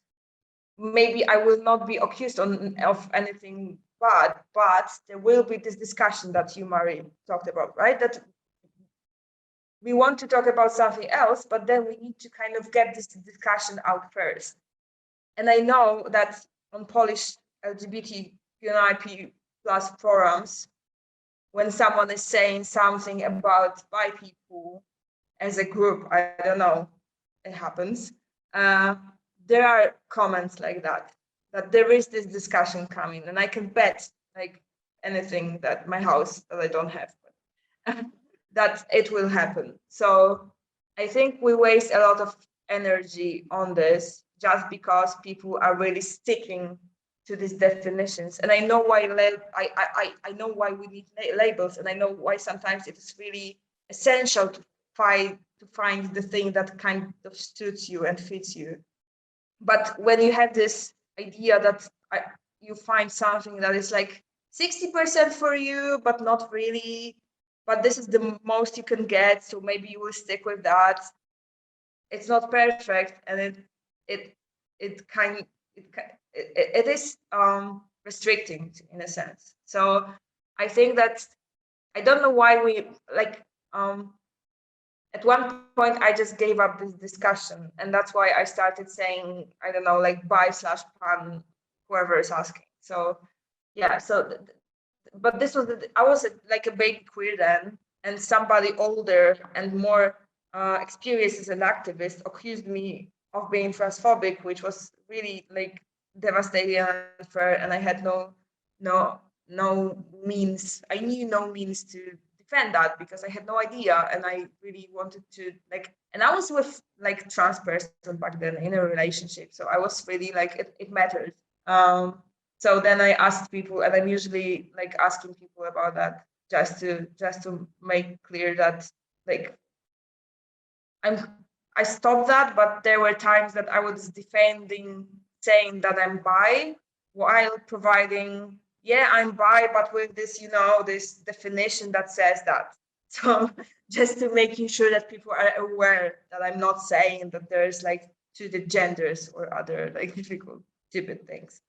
maybe I will not be accused of anything bad, but there will be this discussion that you, Mari, talked about, right? That we want to talk about something else, but then we need to kind of get this discussion out first. And I know that on Polish LGBTQ plus forums, when someone is saying something about bi people as a group, I don't know, it happens. There are comments like that there is this discussion coming, and I can bet like anything that my house that I don't have, that it will happen. So I think we waste a lot of energy on this just because people are really sticking to these definitions. And I know why I know why we need labels, and I know why sometimes it is really essential to find the thing that kind of suits you and fits you. But when you have this idea that you find something that is like 60% for you, but not really, but this is the most you can get, so maybe you will stick with that. It's not perfect, and it is restricting in a sense. So I think that I don't know why we like at one point I just gave up this discussion, and that's why I started saying, I don't know, like bi/pan, whoever is asking. So yeah, so but this was I was like a baby queer then, and somebody older and more experienced as an activist accused me of being transphobic, which was really like devastating and unfair, and I had no I knew no means to defend that because I had no idea, and I really wanted to like, and I was with like trans person back then in a relationship, so I was really like it mattered. So then I asked people, and I'm usually like asking people about that just to make clear that like I stopped that, but there were times that I was defending saying that I'm bi while providing, yeah, I'm bi, but with this, this definition that says that. So just to making sure that people are aware that I'm not saying that there's like to the genders or other like difficult, stupid things.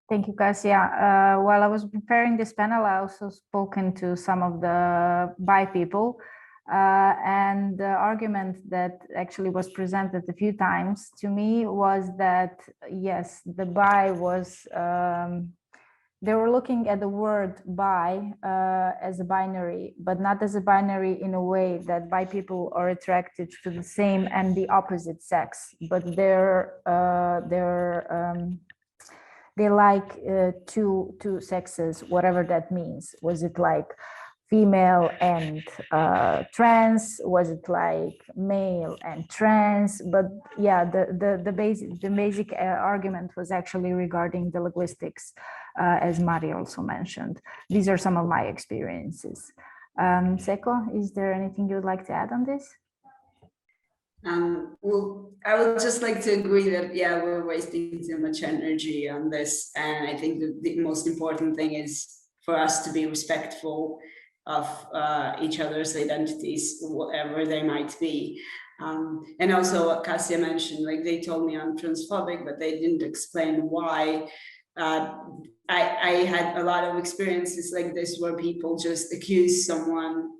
Thank you, Kasia. While I was preparing this panel, I also spoken to some of the bi people, and the argument that actually was presented a few times to me was that, yes, the bi was, they were looking at the word bi as a binary, but not as a binary in a way that bi people are attracted to the same and the opposite sex, but they like two sexes, whatever that means. Was it like female and trans? Was it like male and trans? But yeah, the basic argument was actually regarding the linguistics, as Mari also mentioned. These are some of my experiences. Seko, is there anything you would like to add on this?
Well, I would just like to agree that, yeah, we're wasting too much energy on this. And I think the most important thing is for us to be respectful of each other's identities, whatever they might be. And also what Kasia mentioned, like they told me I'm transphobic, but they didn't explain why. I had a lot of experiences like this where people just accuse someone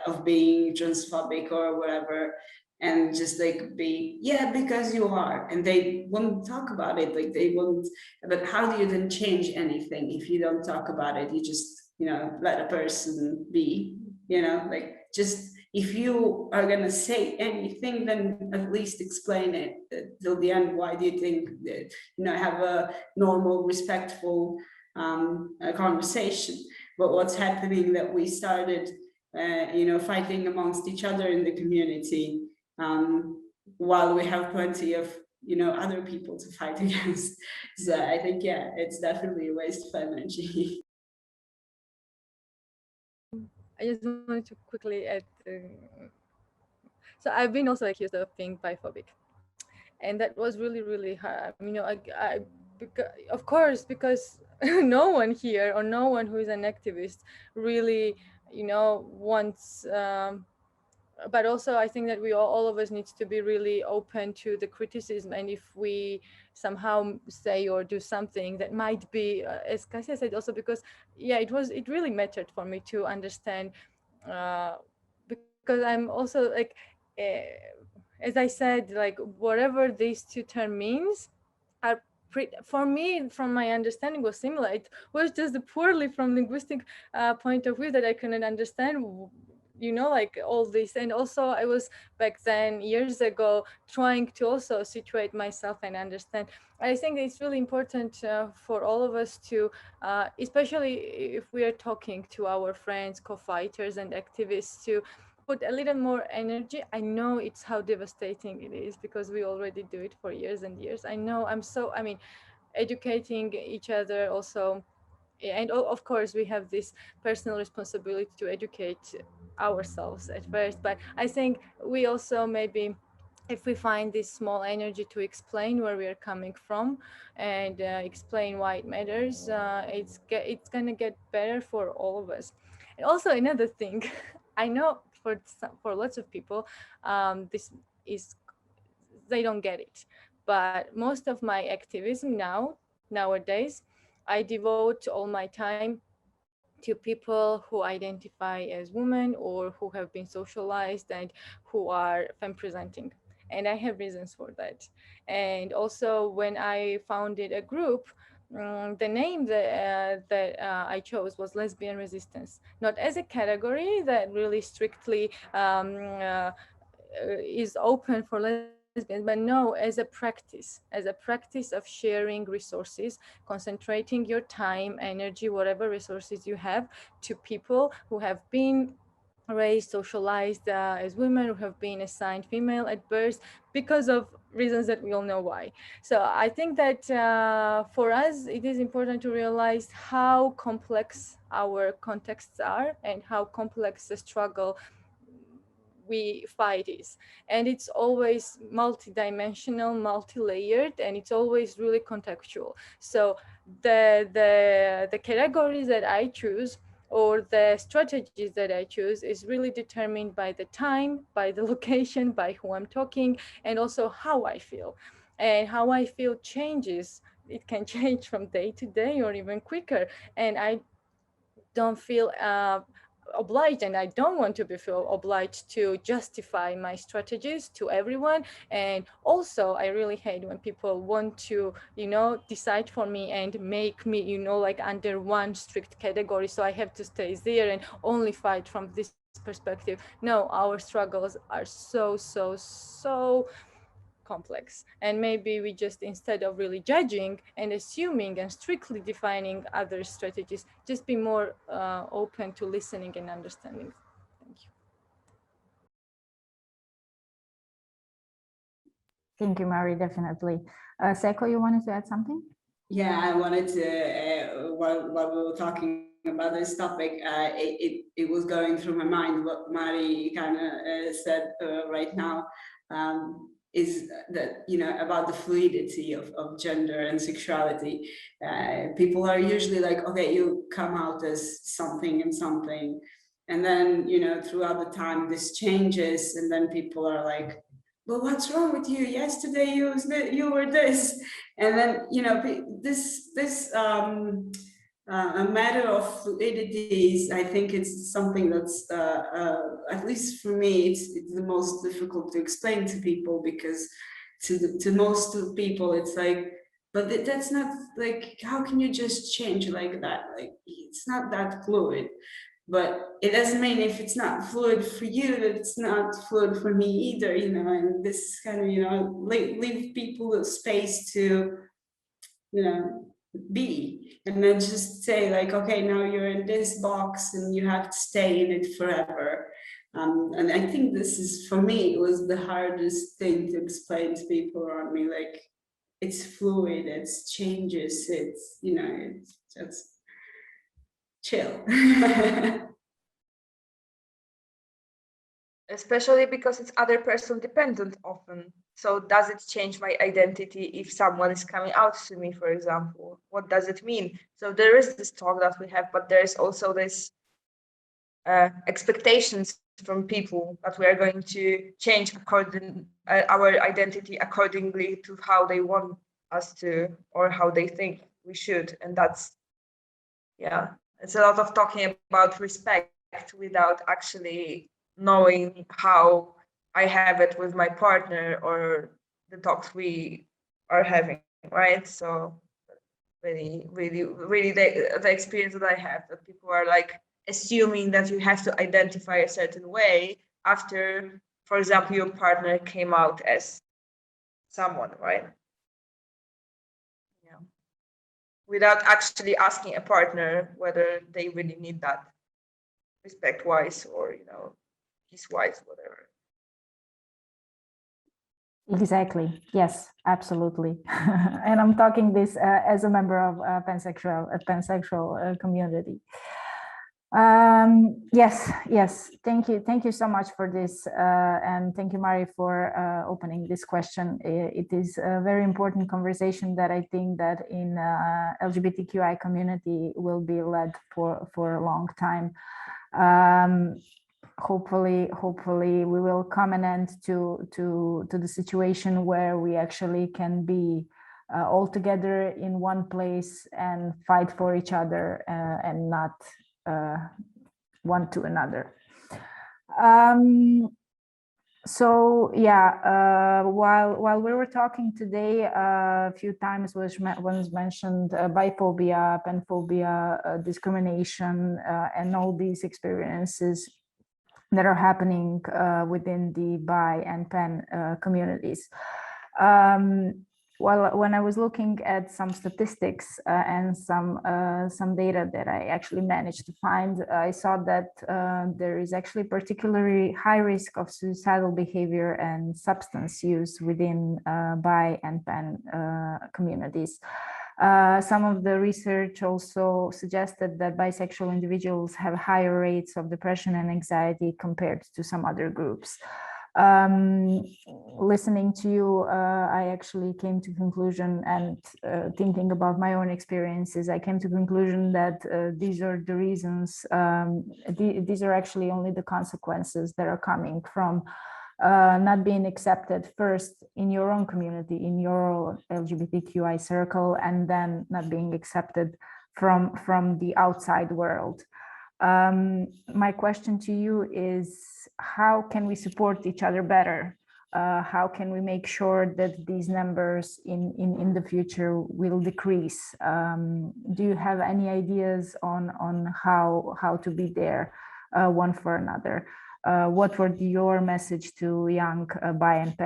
of being transphobic or whatever, and just like be, yeah, because you are, and they won't talk about it, like they won't. But how do you then change anything if you don't talk about it? You just, let a person be, like, just, if you are going to say anything, then at least explain it till the end. Why do you think that, have a normal, respectful conversation? But what's happening that we started fighting amongst each other in the community, while we have plenty of other people to fight against. So I think, yeah, it's definitely a waste of energy.
I just wanted to quickly add. So I've been also accused of being biphobic, and that was really, really hard. Of course, because no one here or no one who is an activist really, wants. But also I think that we all of us needs to be really open to the criticism, and if we somehow say or do something that might be, as Kasia said, also because, yeah, it really mattered for me to understand, because I'm also like, as I said, like whatever these two terms means are for me, from my understanding, was similar. It was just poorly from linguistic point of view that I couldn't understand, like all this. And also I was back then, years ago, trying to also situate myself and understand. I think it's really important for all of us to, especially if we are talking to our friends, co-fighters and activists, to put a little more energy. I know it's how devastating it is because we already do it for years and years. I know educating each other also, and of course we have this personal responsibility to educate ourselves at first, but I think we also, maybe if we find this small energy to explain where we are coming from and explain why it matters, it's gonna get better for all of us. And also another thing, I know for lots of people, this is, they don't get it, but most of my activism nowadays, I devote all my time to people who identify as women or who have been socialized and who are femme presenting. And I have reasons for that. And also when I founded a group, the name I chose was Lesbian Resistance, not as a category that really strictly is open for lesbian lesbians, but no, as a practice of sharing resources, concentrating your time, energy, whatever resources you have, to people who have been raised, socialized as women, who have been assigned female at birth because of reasons that we all know why. So I think that for us, it is important to realize how complex our contexts are and how complex the struggle we fight is. And it's always multidimensional, multi-layered, and it's always really contextual. So the categories that I choose or the strategies that I choose is really determined by the time, by the location, by who I'm talking, and also how I feel. And how I feel changes. It can change from day to day or even quicker. And I don't feel obliged, and I don't want to be feel obliged to justify my strategies to everyone. And also, I really hate when people want to, decide for me and make me, like under one strict category. So I have to stay there and only fight from this perspective. No, our struggles are so complex, and maybe we just, instead of really judging and assuming and strictly defining other strategies, just be more open to listening and understanding. Thank you.
Thank you, Mari, definitely. Seko, you wanted to add something?
Yeah, I wanted to, while we were talking about this topic, it was going through my mind what Mari kind of said right now, is that, about the fluidity of gender and sexuality. People are usually like, okay, you come out as something and something, and then, throughout the time this changes, and then people are like, well, what's wrong with you? Yesterday you were this. And then, this a matter of fluidity, I think it's something that's, at least for me, it's the most difficult to explain to people, because to most people, it's like, but that's not, like, how can you just change like that? Like, it's not that fluid. But it doesn't mean if it's not fluid for you that it's not fluid for me either, and this kind of, leave people a space to, be, and then just say like, okay, now you're in this box and you have to stay in it forever. And I think this is, for me, it was the hardest thing to explain to people around me, like, it's fluid, it's changes, it's, it's just chill.
Especially because it's other person dependent often. So does it change my identity if someone is coming out to me, for example? What does it mean? So there is this talk that we have, but there is also this expectations from people that we are going to change our identity accordingly to how they want us to, or how they think we should. And that's, it's a lot of talking about respect without actually knowing how I have it with my partner or the talks we are having, right? So really the experience that I have, that people are like assuming that you have to identify a certain way after, for example, your partner came out as someone, right? Yeah. Without actually asking a partner whether they really need that, respect-wise or, peace-wise, whatever.
Exactly. Yes, absolutely. And I'm talking this as a member of pansexual community. Yes. Thank you so much for this, and thank you, Mari, for opening this question. It is a very important conversation that I think that in LGBTQI community will be led for a long time. Hopefully we will come an end to the situation where we actually can be all together in one place and fight for each other and not one to another. So yeah, while we were talking today, a few times was mentioned biphobia, panphobia, discrimination, and all these experiences that are happening within the bi and pan communities. Well, when I was looking at some statistics and some data that I actually managed to find, I saw that there is actually particularly high risk of suicidal behavior and substance use within bi and pan communities. Some of the research also suggested that bisexual individuals have higher rates of depression and anxiety compared to some other groups. Listening to you, I actually came to conclusion, and thinking about my own experiences, I came to conclusion that these are the reasons, these are actually only the consequences that are coming from not being accepted first in your own community, in your LGBTQI circle, and then not being accepted from the outside world. My question to you is, how can we support each other better? How can we make sure that these numbers in the future will decrease? Do you have any ideas on how to be there one for another? What would your message to young bi and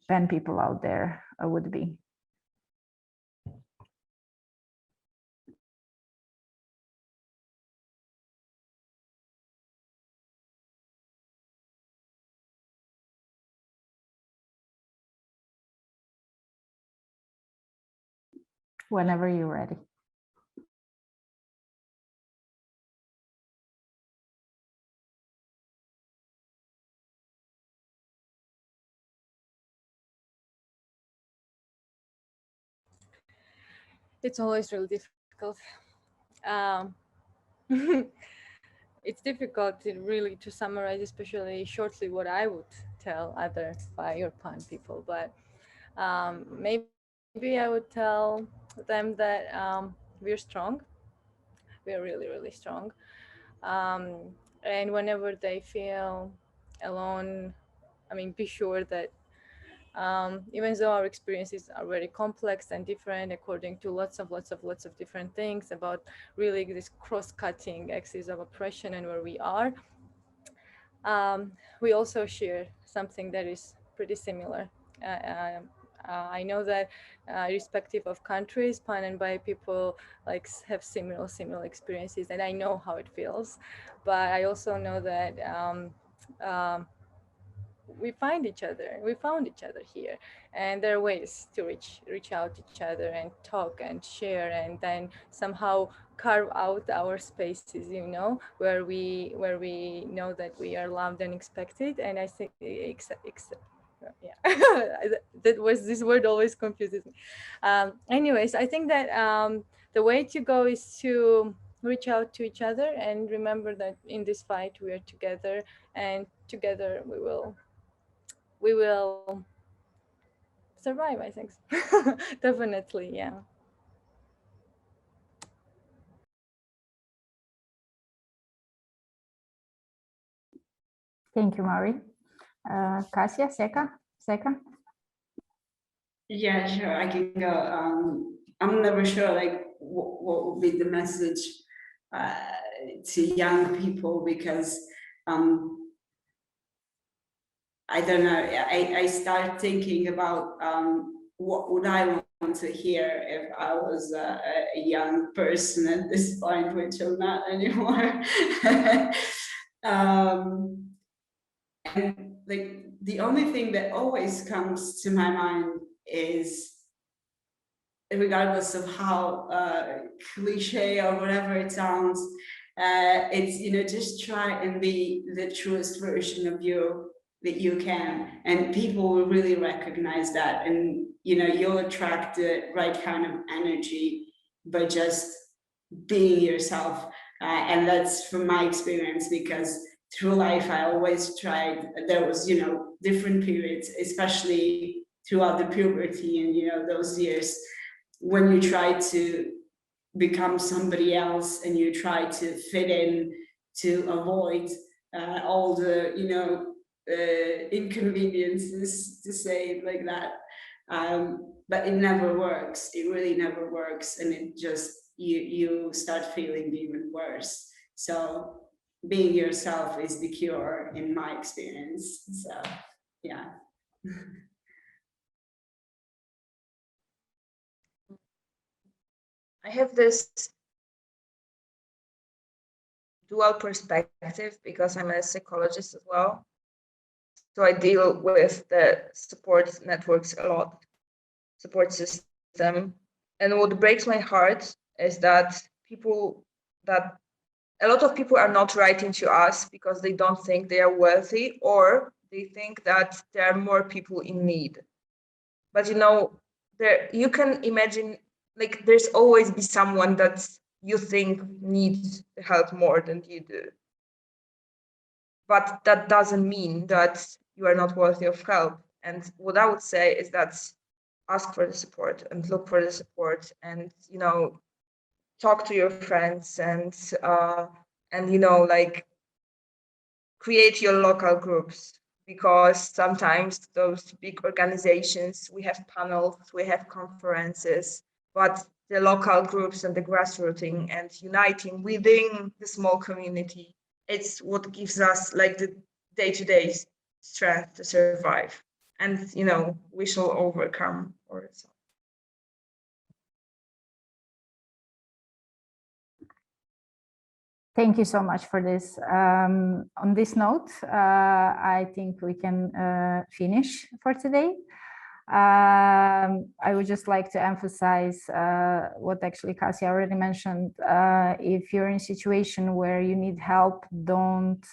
pan people out there would be? Whenever you're ready.
It's always really difficult. It's difficult to summarize, especially shortly, what I would tell other bi or pan people. But maybe I would tell them that we're strong. We're really, really strong. And whenever they feel alone, I mean, be sure that even though our experiences are very complex and different according to lots of different things about really this cross-cutting axis of oppression and where we are, we also share something that is pretty similar. I know that irrespective of countries, pan and bi people have similar experiences, and I know how it feels. But I also know that we found each other here, and there are ways to reach out to each other and talk and share, and then somehow carve out our spaces, where we know that we are loved and expected. And I think this word always confuses me. Anyways, I think that the way to go is to reach out to each other and remember that in this fight we are together, and together we will survive, I think. Definitely, yeah.
Thank you, Mari. Kasia, Seka?
Yeah, sure, I can go. I'm never sure what would be the message to young people, because I don't know. I start thinking about what would I want to hear if I was a young person at this point, which I'm not anymore. And the only thing that always comes to my mind is, regardless of how cliche or whatever it sounds, it's just try and be the truest version of you that you can, and people will really recognize that, and you'll attract the right kind of energy by just being yourself. And that's from my experience, because through life I always tried, there was different periods, especially throughout the puberty and those years when you try to become somebody else and you try to fit in to avoid all the inconveniences, to say it like that. But it never works. It really never works, and it just you start feeling even worse. So being yourself is the cure in my experience. So yeah.
I have this dual perspective because I'm a psychologist as well. So I deal with the support networks a lot, support system. And what breaks my heart is that a lot of people are not writing to us because they don't think they are worthy, or they think that there are more people in need. But you can imagine, like, there's always be someone that you think needs help more than you do. But that doesn't mean that you are not worthy of help. And what I would say is that ask for the support and look for the support, and talk to your friends, and like, create your local groups, because sometimes those big organizations, we have panels, we have conferences, but the local groups and the grassrooting and uniting within the small community, it's what gives us like the day-to-day strength to survive, and we shall overcome or so.
Thank you so much for this. On this note, I think we can finish for today. I would just like to emphasize what actually Kasia already mentioned. If you're in a situation where you need help, don't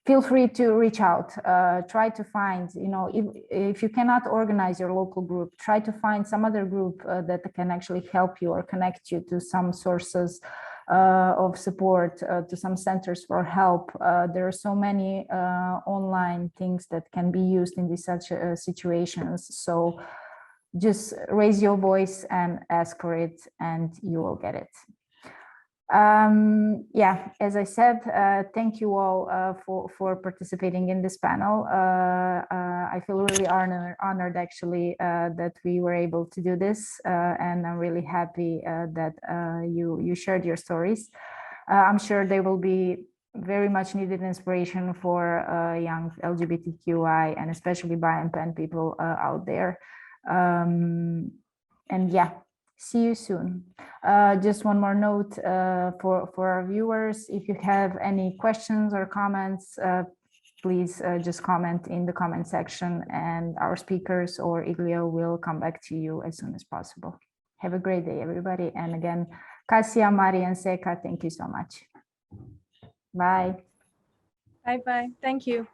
feel free to reach out. Try to find, if you cannot organize your local group, try to find some other group that can actually help you or connect you to some sources of support, to some centers for help. There are so many online things that can be used in these such situations. So just raise your voice and ask for it, and you will get it. Yeah, as I said, thank you all for participating in this panel. I feel really honored actually that we were able to do this, and I'm really happy that you shared your stories. I'm sure they will be very much needed inspiration for young LGBTQI and especially bi and pan people out there. And yeah, see you soon. Just one more note for our viewers. If you have any questions or comments, please just comment in the comment section, and our speakers or Iglio will come back to you as soon as possible. Have a great day, everybody. And again, Kasia, Mari, and Seka, thank you so much. Bye.
Bye-bye. Thank you.